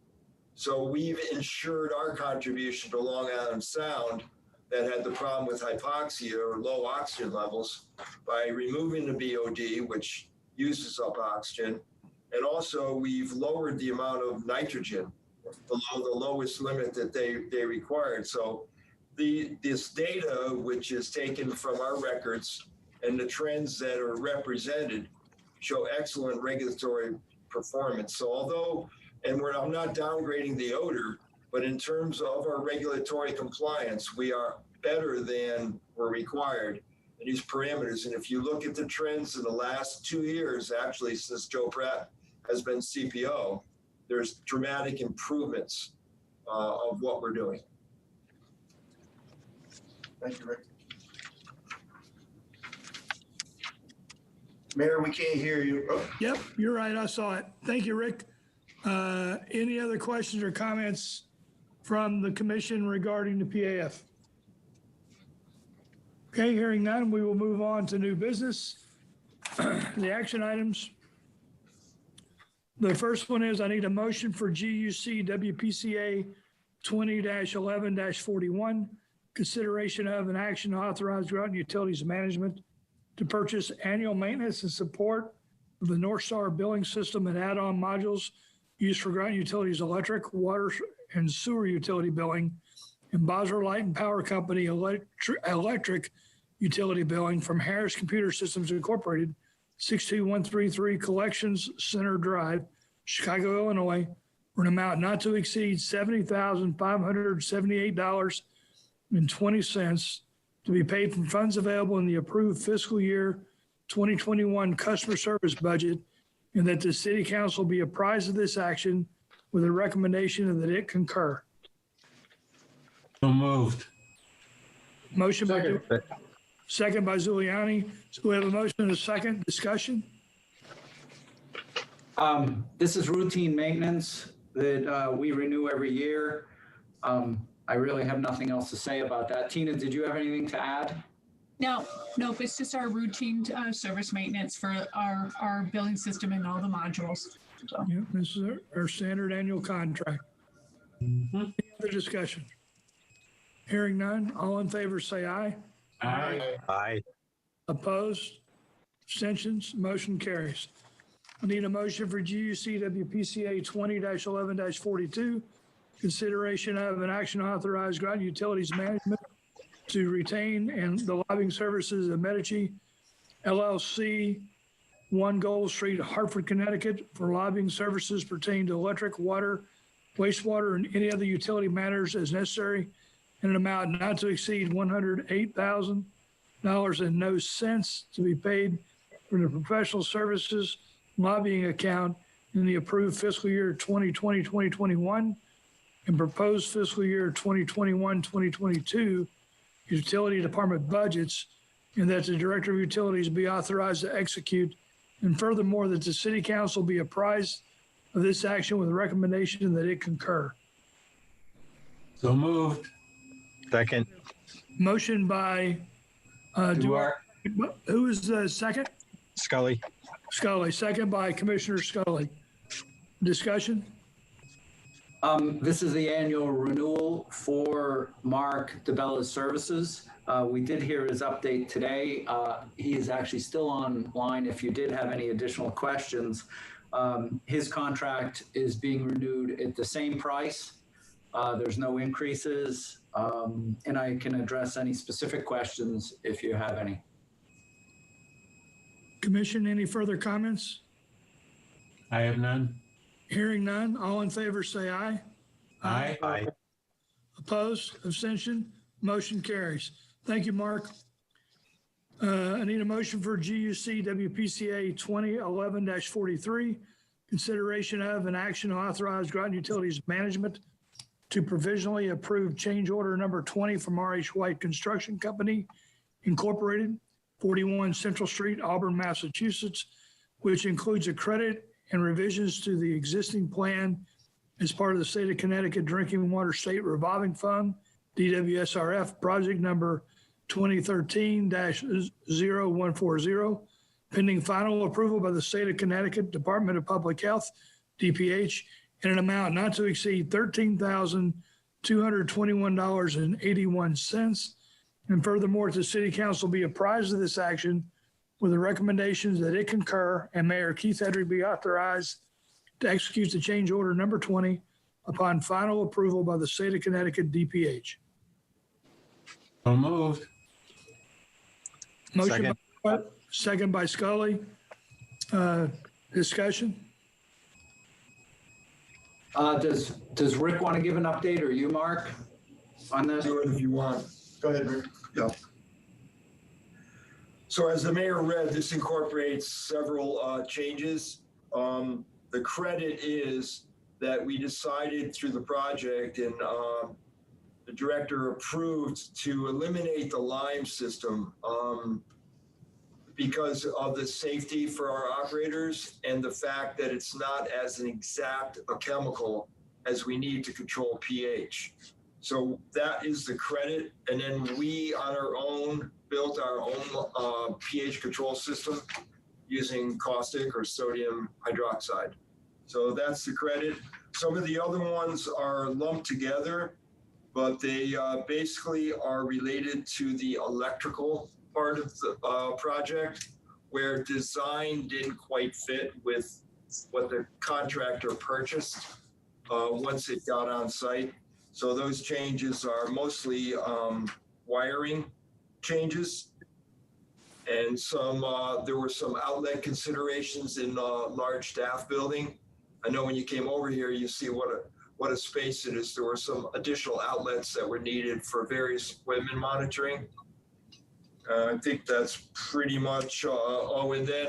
So we've ensured our contribution to Long Island Sound that had the problem with hypoxia or low oxygen levels by removing the BOD, which uses up oxygen. And also we've lowered the amount of nitrogen below the lowest limit that they required. So this data, which is taken from our records and the trends that are represented, show excellent regulatory performance. So although, and I'm not downgrading the odor, but in terms of our regulatory compliance, we are better than we're required in these parameters. And if you look at the trends in the last 2 years, actually since Joe Pratt has been CPO, there's dramatic improvements of what we're doing. Thank you, Rick. Mayor, we can't hear you. Oh. Yep, you're right. I saw it. Thank you, Rick. Any other questions or comments from the commission regarding the PAF? Okay, hearing none, we will move on to new business. The action items. The first one is I need a motion for GUC WPCA 20-11-41, consideration of an action to authorize Groton Utilities Management to purchase annual maintenance and support of the North Star billing system and add-on modules used for Groton Utilities electric, water, and sewer utility billing, and Bosler Light and Power Company electric utility billing from Harris Computer Systems Incorporated, 62133 Collections Center Drive, Chicago, Illinois, for an amount not to exceed $70,578.20 to be paid from funds available in the approved fiscal year 2021 customer service budget, and that the city council be apprised of this action with a recommendation that it concur. So moved. Motion by, Second. second by Zuliani. So we have a motion and a second. Discussion? This is routine maintenance that we renew every year. I really have nothing else to say about that. Tina, did you have anything to add? No, nope, it's just our routine service maintenance for our billing system and all the modules. So, Yeah, this is our standard annual contract. Any other discussion? Hearing none. All in favor, say aye. Aye. Aye. Opposed? Abstentions? Motion carries. I need a motion for GUC WPCA 20-11-42. Consideration of an action to authorize Groton Utilities Management to retain and the lobbying services of Medici LLC, 1 Gold Street, Hartford, Connecticut, for lobbying services pertaining to electric, water, wastewater, and any other utility matters as necessary, in an amount not to exceed $108,000 and no cents to be paid from the professional services lobbying account in the approved fiscal year 2020-2021 and proposed fiscal year 2021-2022 utility department budgets, and that the Director of Utilities be authorized to execute, and furthermore, that the City Council be apprised of this action with a recommendation that it concur. So moved. Second. Motion by Duarte. who is the second? Scully. Scully. Second by Commissioner Scully. Discussion? This is the annual renewal for Mark DeBella's services. We did hear his update today. He is actually still online if you did have any additional questions. His contract is being renewed at the same price. There's no increases, and I can address any specific questions if you have any. Commission, any further comments? I have none. Hearing none. All in favor, say aye. Aye. Aye. Opposed? Abstention? Motion carries. Thank you, Mark. I need a motion for GUC WPCA 2011-43. Consideration of an action to authorize Groton Utilities Management to provisionally approve change order number 20 from RH White Construction Company, Incorporated, 41 Central Street, Auburn, Massachusetts, which includes a credit and revisions to the existing plan as part of the State of Connecticut Drinking Water State Revolving Fund, DWSRF, project number 2013-0140, pending final approval by the State of Connecticut Department of Public Health, DPH, in an amount not to exceed $13,221.81. And furthermore, the City Council be apprised of this action with the recommendations that it concur, and Mayor Keith Edry be authorized to execute the change order number 20 upon final approval by the State of Connecticut DPH. So moved. Motion Second. by, second by Scully. Discussion? Does Rick want to give an update, or you, Mark, on this? Do it if you want. Go ahead, Rick. Yeah. So as the mayor read, this incorporates several changes. The credit is that we decided through the project, and the director approved to eliminate the lime system because of the safety for our operators and the fact that it's not as an exact a chemical as we need to control pH. So that is the credit. And then we on our own built our own pH control system using caustic or sodium hydroxide. So that's the credit. Some of the other ones are lumped together, but they basically are related to the electrical part of the project, where design didn't quite fit with what the contractor purchased once it got on site. So those changes are mostly wiring changes. And there were some outlet considerations in large staff building. I know when you came over here, you see what a space it is. There were some additional outlets that were needed for various equipment monitoring. I think that's pretty much, and then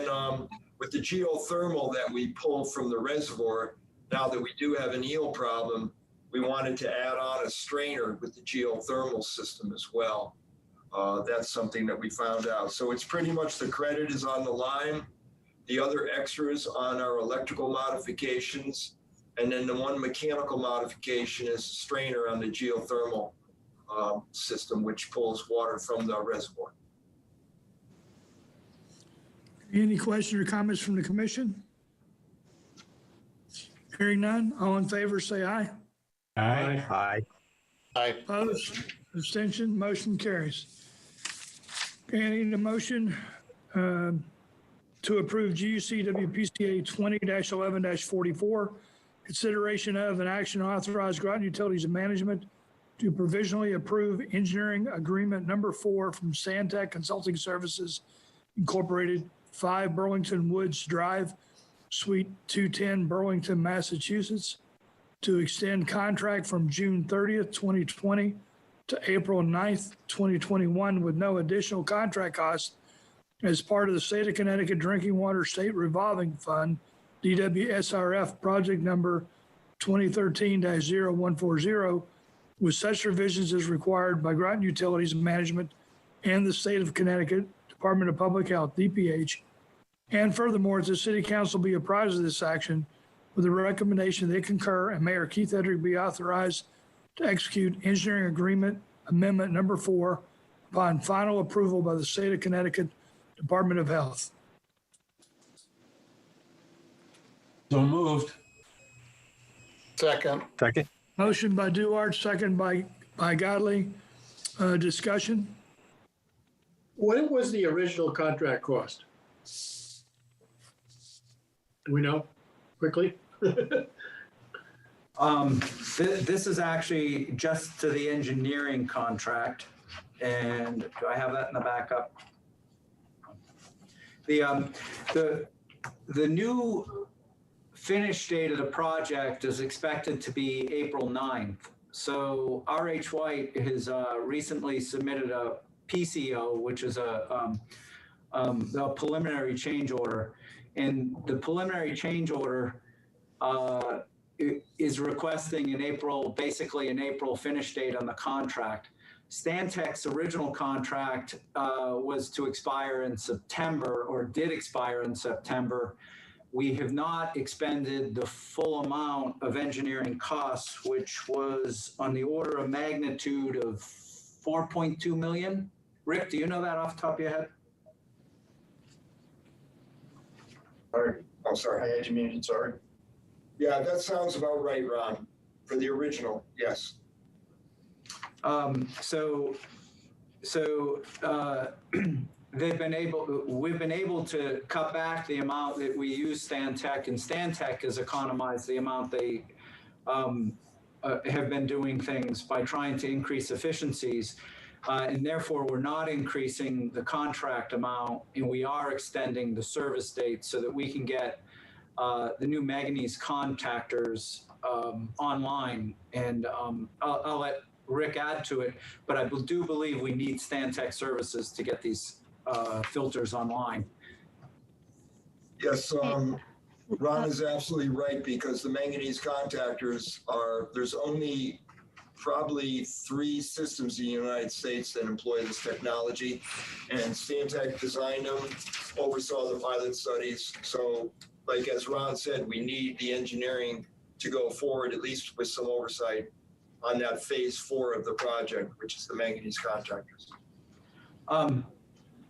with the geothermal that we pulled from the reservoir, now that we do have an eel problem, we wanted to add on a strainer with the geothermal system as well. That's something that we found out. So it's pretty much the credit is on the line, the other extras on our electrical modifications, and then the one mechanical modification is a strainer on the geothermal system, which pulls water from the reservoir. Any questions or comments from the commission? Hearing none, all in favor say aye. Aye. Aye. Aye. Opposed, abstention, motion carries. Okay, I need a motion to approve GUC WPCA 20-11-44, consideration of an action to authorize Groton Utilities and Management to provisionally approve engineering agreement number 4 from Santec Consulting Services Incorporated, 5 Burlington Woods Drive, Suite 210, Burlington, Massachusetts, to extend contract from June 30th, 2020 to April 9th, 2021 with no additional contract costs as part of the State of Connecticut Drinking Water State Revolving Fund, DWSRF project number 2013-0140, with such revisions as required by Groton Utilities and Management and the State of Connecticut Department of Public Health, DPH. And furthermore, the City Council be apprised of this action with a recommendation they concur and Mayor Keith Edrick be authorized to execute engineering agreement amendment number 4 upon final approval by the State of Connecticut Department of Health. So moved. Second. Second. Motion by Duarte, second by Godley. Discussion? What was the original contract cost? Do we know quickly? This is actually just to the engineering contract. And do I have that in the backup? The new finish date of the project is expected to be April 9th. So RH White has recently submitted a PCO, which is a preliminary change order. And the preliminary change order is requesting basically an April finish date on the contract. Stantec's original contract was to expire in September, or did expire in September. We have not expended the full amount of engineering costs, which was on the order of magnitude of 4.2 million. Rick, do you know that off the top of your head? Oh, sorry. I had you muted, sorry. Yeah, that sounds about right, Ron, for the original, yes. We've been able to cut back the amount that we use Stantec, and Stantec has economized the amount they have been doing things by trying to increase efficiencies. And therefore, we're not increasing the contract amount, and we are extending the service date so that we can get the new manganese contactors online. And I'll let Rick add to it, but I do believe we need Stantec services to get these filters online. Yes, Ron is absolutely right, because the manganese contactors there's only probably 3 systems in the United States that employ this technology, and Stantec designed them, oversaw the pilot studies. So, like as Ron said, we need the engineering to go forward, at least with some oversight on that phase 4 of the project, which is the manganese contactors.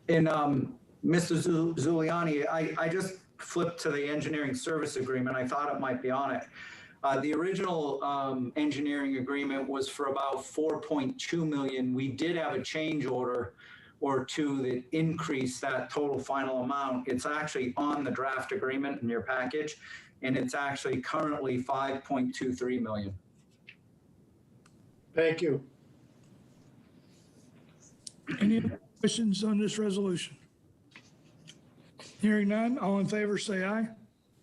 Mr. Zuliani, I just flipped to the engineering service agreement. I thought it might be on it. The original engineering agreement was for about 4.2 million. We did have a change order or two that increase that total final amount. It's actually on the draft agreement in your package, and it's actually currently 5.23 million. Thank you. Any other questions on this resolution? Hearing none, all in favor say aye.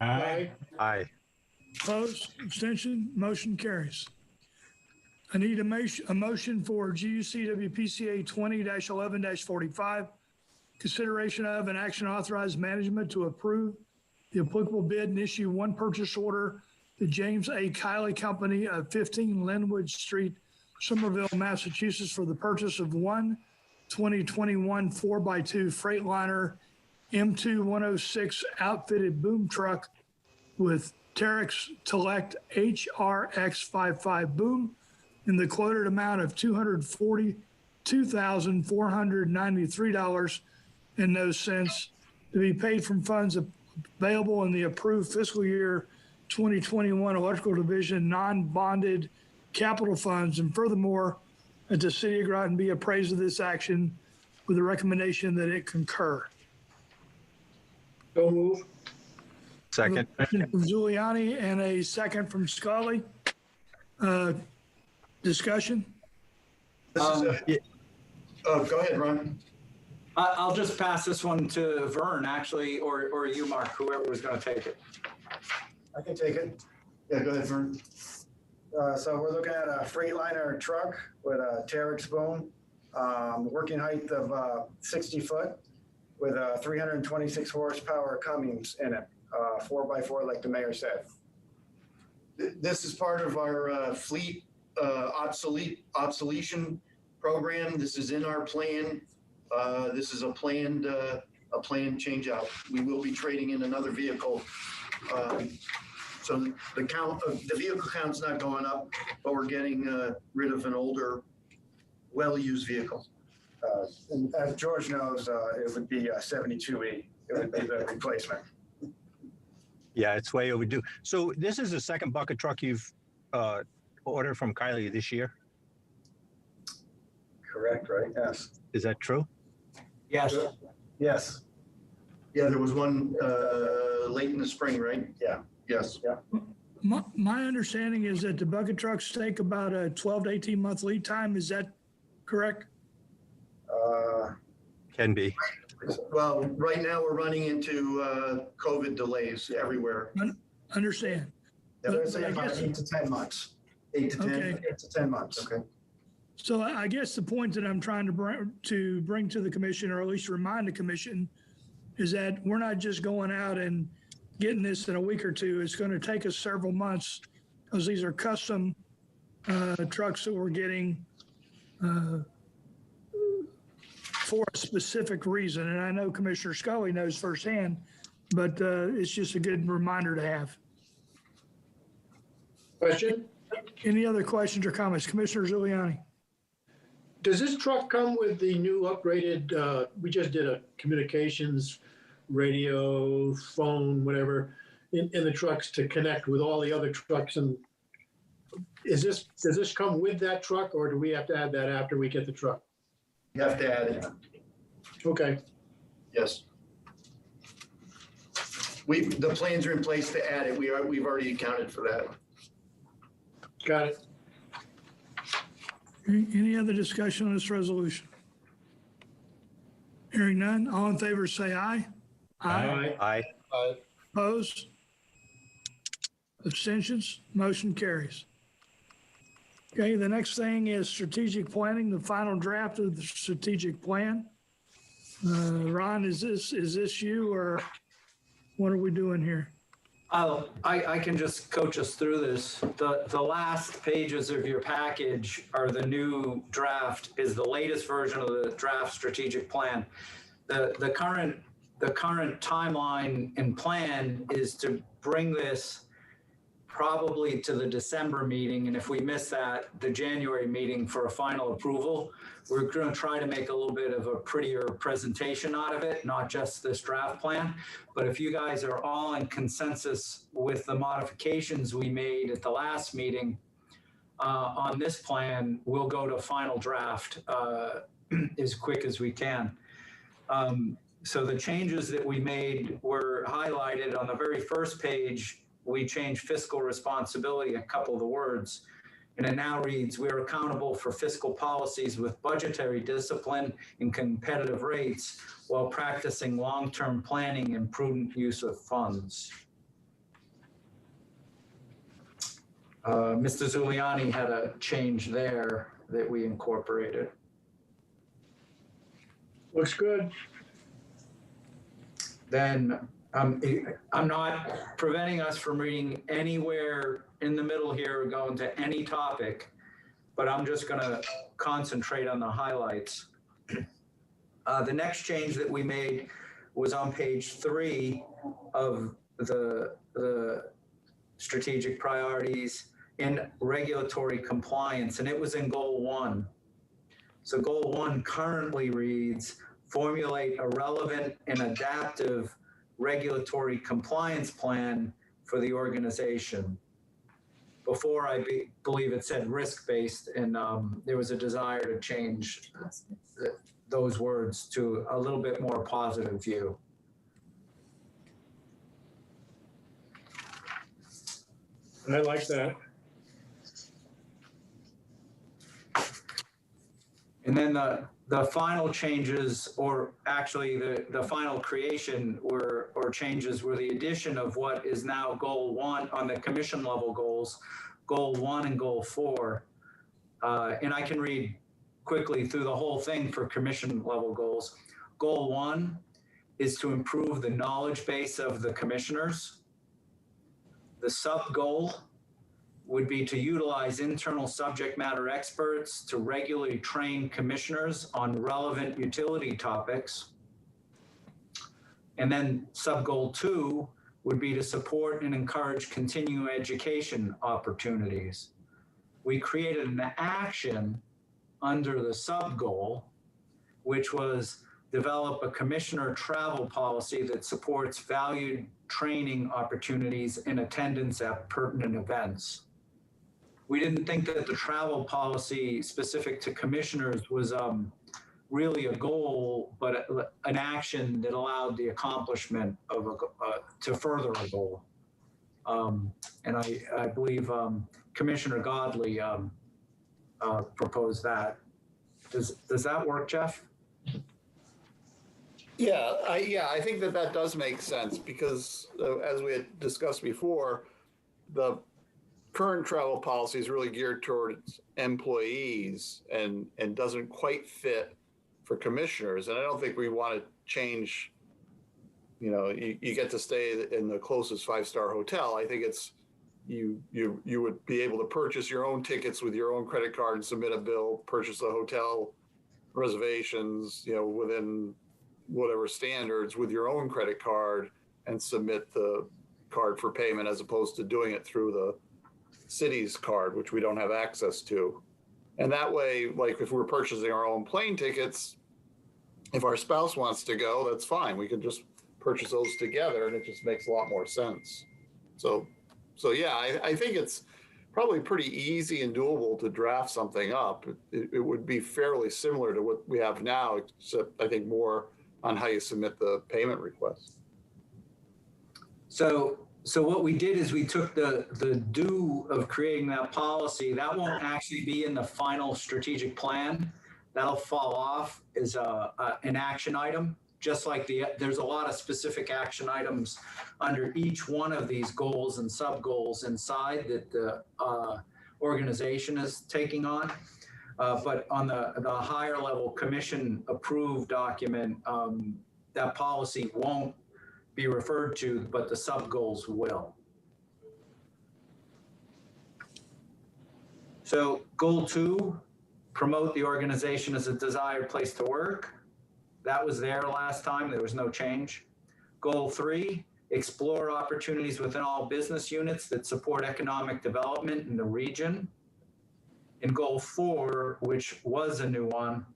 Aye. Aye. Opposed, abstention, motion carries. I need a motion for GUC WPCA 20-11-45, consideration of an action authorize management to approve the applicable bid and issue one purchase order to James A. Kiley Company of 15 Linwood Street, Somerville, Massachusetts, for the purchase of one 2021 4x2 Freightliner M2-106 outfitted boom truck with Terex Telect HRX55 boom in the quoted amount of $242,493.00 to be paid from funds available in the approved fiscal year 2021 Electrical Division non-bonded capital funds. And furthermore, that the city of Groton be appraised of this action with a recommendation that it concur. So move. Second. From Giuliani and a second from Scully. Discussion? Oh, go ahead, Ron. I'll just pass this one to Vern, actually, or you, Mark, whoever was going to take it. I can take it. Yeah, go ahead, Vern. So we're looking at a Freightliner truck with a Terex boom, working height of 60 foot with a 326 horsepower Cummins in it, 4x4 like the mayor said. This is part of our fleet obsolescence program. This is in our plan. This is a planned change out. We will be trading in another vehicle. So the vehicle count's not going up, but we're getting rid of an older, well-used vehicle. And as George knows, it would be a 72E. It would be the replacement. Yeah, it's way overdue. So this is the second bucket truck you've ordered from Kiley this year? Correct, right? Yes. Is that true? Yes. Yes. Yeah, there was one late in the spring, right? Yeah. Yes. Yeah. My understanding is that the bucket trucks take about a 12 to 18 month lead time. Is that correct? Can be. Well, right now we're running into COVID delays everywhere. Understand. Yeah, But- let's say but I about guess- 8 to 10 months. 8 to 10. Okay. 8 to 10 months. Okay. So I guess the point that I'm trying to bring to the commission, or at least remind the commission, is that we're not just going out and getting this in a week or two. It's going to take us several months because these are custom trucks that we're getting for a specific reason. And I know Commissioner Scully knows firsthand, but it's just a good reminder to have. Question? Any other questions or comments? Commissioner Giuliani? Does this truck come with the new upgraded, we just did a communications, radio, phone, whatever, in the trucks to connect with all the other trucks? And does this come with that truck, or do we have to add that after we get the truck? You have to add it. Okay. Yes. The plans are in place to add it. We've already accounted for that. Got it. Any other discussion on this resolution? Hearing none, all in favor say aye. Aye. Opposed? Abstentions? Motion carries. Okay, the next thing is strategic planning, the final draft of the strategic plan. Ron, is this you, or what are we doing here? I can just coach us through this. The last pages of your package are the new draft, is the latest version of the draft strategic plan. The current timeline and plan is to bring this probably to the December meeting, and if we miss that, the January meeting for a final approval. We're going to try to make a little bit of a prettier presentation out of it, not just this draft plan. But if you guys are all in consensus with the modifications we made at the last meeting on this plan, we'll go to final draft as quick as we can. So the changes that we made were highlighted on the very first page. We changed fiscal responsibility, a couple of the words, and it now reads, we are accountable for fiscal policies with budgetary discipline and competitive rates while practicing long-term planning and prudent use of funds. Mr. Zuliani had a change there that we incorporated. Looks good. Then I'm not preventing us from reading anywhere in the middle here or going to any topic, but I'm just going to concentrate on the highlights. The next change that we made was on page 3 of the strategic priorities in regulatory compliance, and it was in goal 1. So goal 1 currently reads, formulate a relevant and adaptive regulatory compliance plan for the organization. Before, I believe it said risk-based, and there was a desire to change those words to a little bit more positive view. I like that. And then the final changes, or actually the final creation or changes were the addition of what is now goal 1 on the commission level goals, goal 1 and goal 4. And I can read quickly through the whole thing for commission level goals. Goal 1 is to improve the knowledge base of the commissioners. The sub goal would be to utilize internal subject matter experts to regularly train commissioners on relevant utility topics. And then sub-goal 2 would be to support and encourage continuing education opportunities. We created an action under the sub-goal, which was develop a commissioner travel policy that supports valued training opportunities and attendance at pertinent events. We didn't think that the travel policy specific to commissioners was really a goal, but an action that allowed the accomplishment of to further a goal. And I believe Commissioner Godley proposed that. Does that work, Jeff? Yeah, I think that does make sense because as we had discussed before, the current travel policy is really geared towards employees and doesn't quite fit for commissioners. And I don't think we want to change, you get to stay in the closest 5-star hotel. I think it's, you would be able to purchase your own tickets with your own credit card and submit a bill, purchase the hotel reservations, within whatever standards with your own credit card and submit the card for payment as opposed to doing it through the city's card, which we don't have access to. And that way, like if we're purchasing our own plane tickets, if our spouse wants to go, that's fine. We can just purchase those together and it just makes a lot more sense. So yeah, I think it's probably pretty easy and doable to draft something up. It would be fairly similar to what we have now, except I think more on how you submit the payment request. So what we did is we took the due of creating that policy. That won't actually be in the final strategic plan. That'll fall off as an action item, just like there's a lot of specific action items under each one of these goals and sub-goals inside that the organization is taking on. But on the higher level commission approved document, that policy won't be referred to, but the sub-goals will. So goal 2, promote the organization as a desired place to work. That was there last time, there was no change. Goal 3, explore opportunities within all business units that support economic development in the region. And goal 4, which was a new one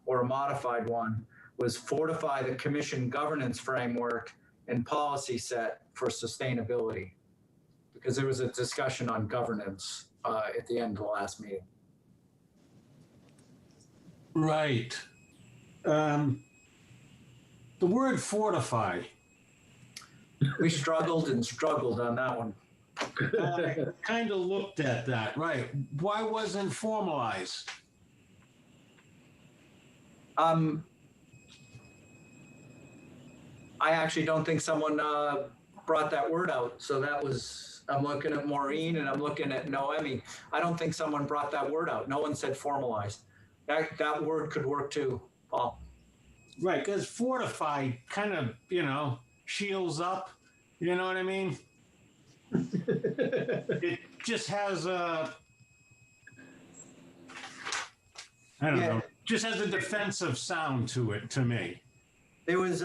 or a modified one, was fortify the commission governance framework and policy set for sustainability, because there was a discussion on governance at the end of the last meeting. Right. The word fortify. We struggled and struggled on that one. Kind of looked at that, right. Why wasn't formalized? I actually don't think someone brought that word out. So that was, I'm looking at Maureen and I'm looking at Noemi. I don't think someone brought that word out. No one said formalized. That word could work too, Paul. Right, because fortify kind of, shields up. You know what I mean? It just has a, I don't know, just has a defensive sound to it, to me. There was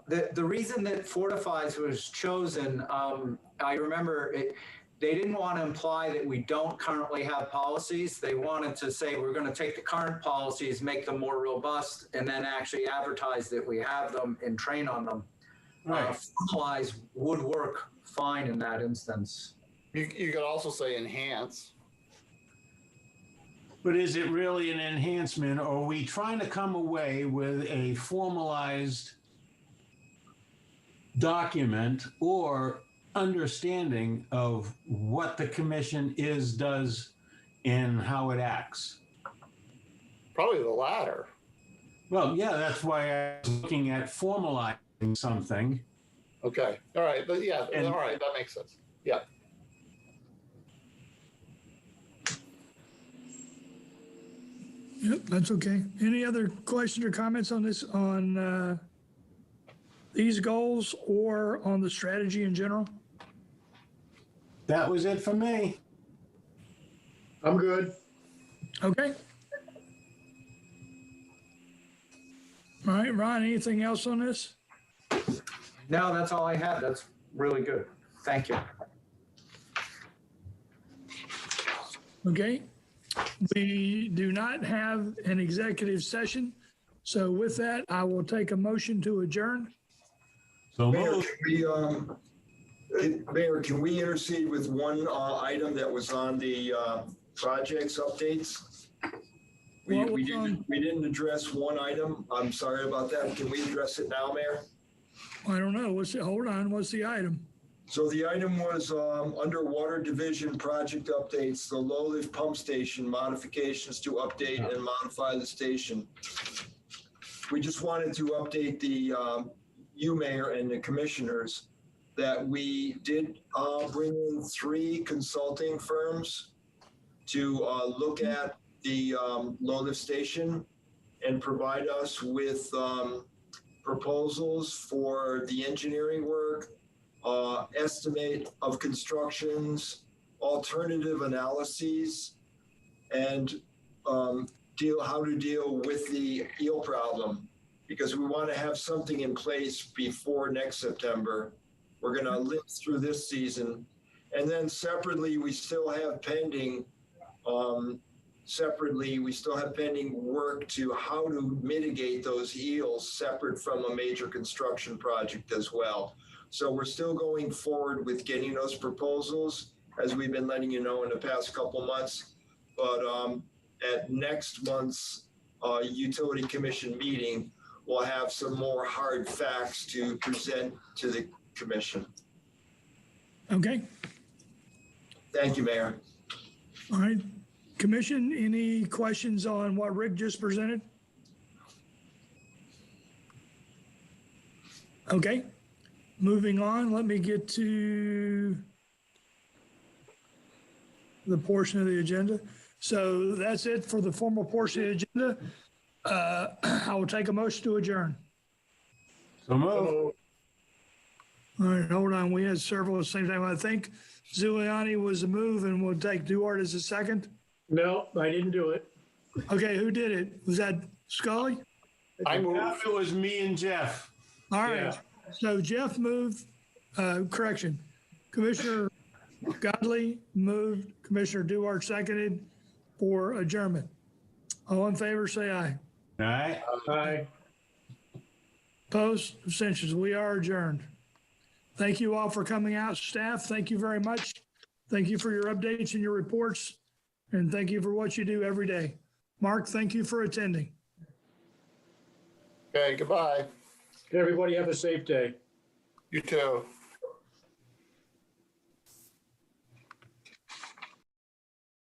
the reason that fortifies was chosen. I remember they didn't want to imply that we don't currently have policies. They wanted to say we're going to take the current policies, make them more robust, and then actually advertise that we have them and train on them. Right. Formalize would work fine in that instance. You could also say enhance. But is it really an enhancement, or are we trying to come away with a formalized document or understanding of what the commission is, does, and how it acts? Probably the latter. Well, yeah, that's why I was looking at formalizing something. Okay. All right. But yeah, And- all right. That makes sense. Yeah. Yep, that's okay. Any other questions or comments on this, on these goals or on the strategy in general? That was it for me. I'm good. Okay. All right, Ron, anything else on this? No, that's all I had. That's really good. Thank you. Okay. We do not have an executive session. So with that, I will take a motion to adjourn. So Mayor, moved. can we intercede with one item that was on the projects updates? What was on? We didn't address one item. I'm sorry about that. Can we address it now, Mayor? I don't know. Hold on. What's the item? So the item was under Water Division project updates, the low lift pump station modifications to update and modify the station. We just wanted to update the you, Mayor, and the commissioners that we did bring in 3 consulting firms to look at the low lift station and provide us with proposals for the engineering work, estimate of constructions, alternative analyses, and how to deal with the eel problem, because we want to have something in place before next September. We're going to live through this season. And then separately, we still have pending work to how to mitigate those eels separate from a major construction project as well. So we're still going forward with getting those proposals, as we've been letting you know in the past couple months. But at next month's Utility Commission meeting, we'll have some more hard facts to present to the commission. Okay. Thank you, Mayor. All right. Commission, any questions on what Rick just presented? Okay. Moving on, let me get to the portion of the agenda. So that's it for the formal portion of the agenda. I will take a motion to adjourn. So moved. All right, hold on. We had several at the same time. I think Zuliani was a move, and we'll take Duarte as a second. No, I didn't do it. Okay, who did it? Was that Scully? I moved. It was me and Jeff. All right. Yeah. So Jeff moved, correction. Commissioner Godley moved, Commissioner Duarte seconded for adjournment. All in favor, say aye. All right. Aye. Opposed, abstentions. We are adjourned. Thank you all for coming out. Staff, thank you very much. Thank you for your updates and your reports. And thank you for what you do every day. Mark, thank you for attending. Okay, goodbye. Everybody have a safe day. You too.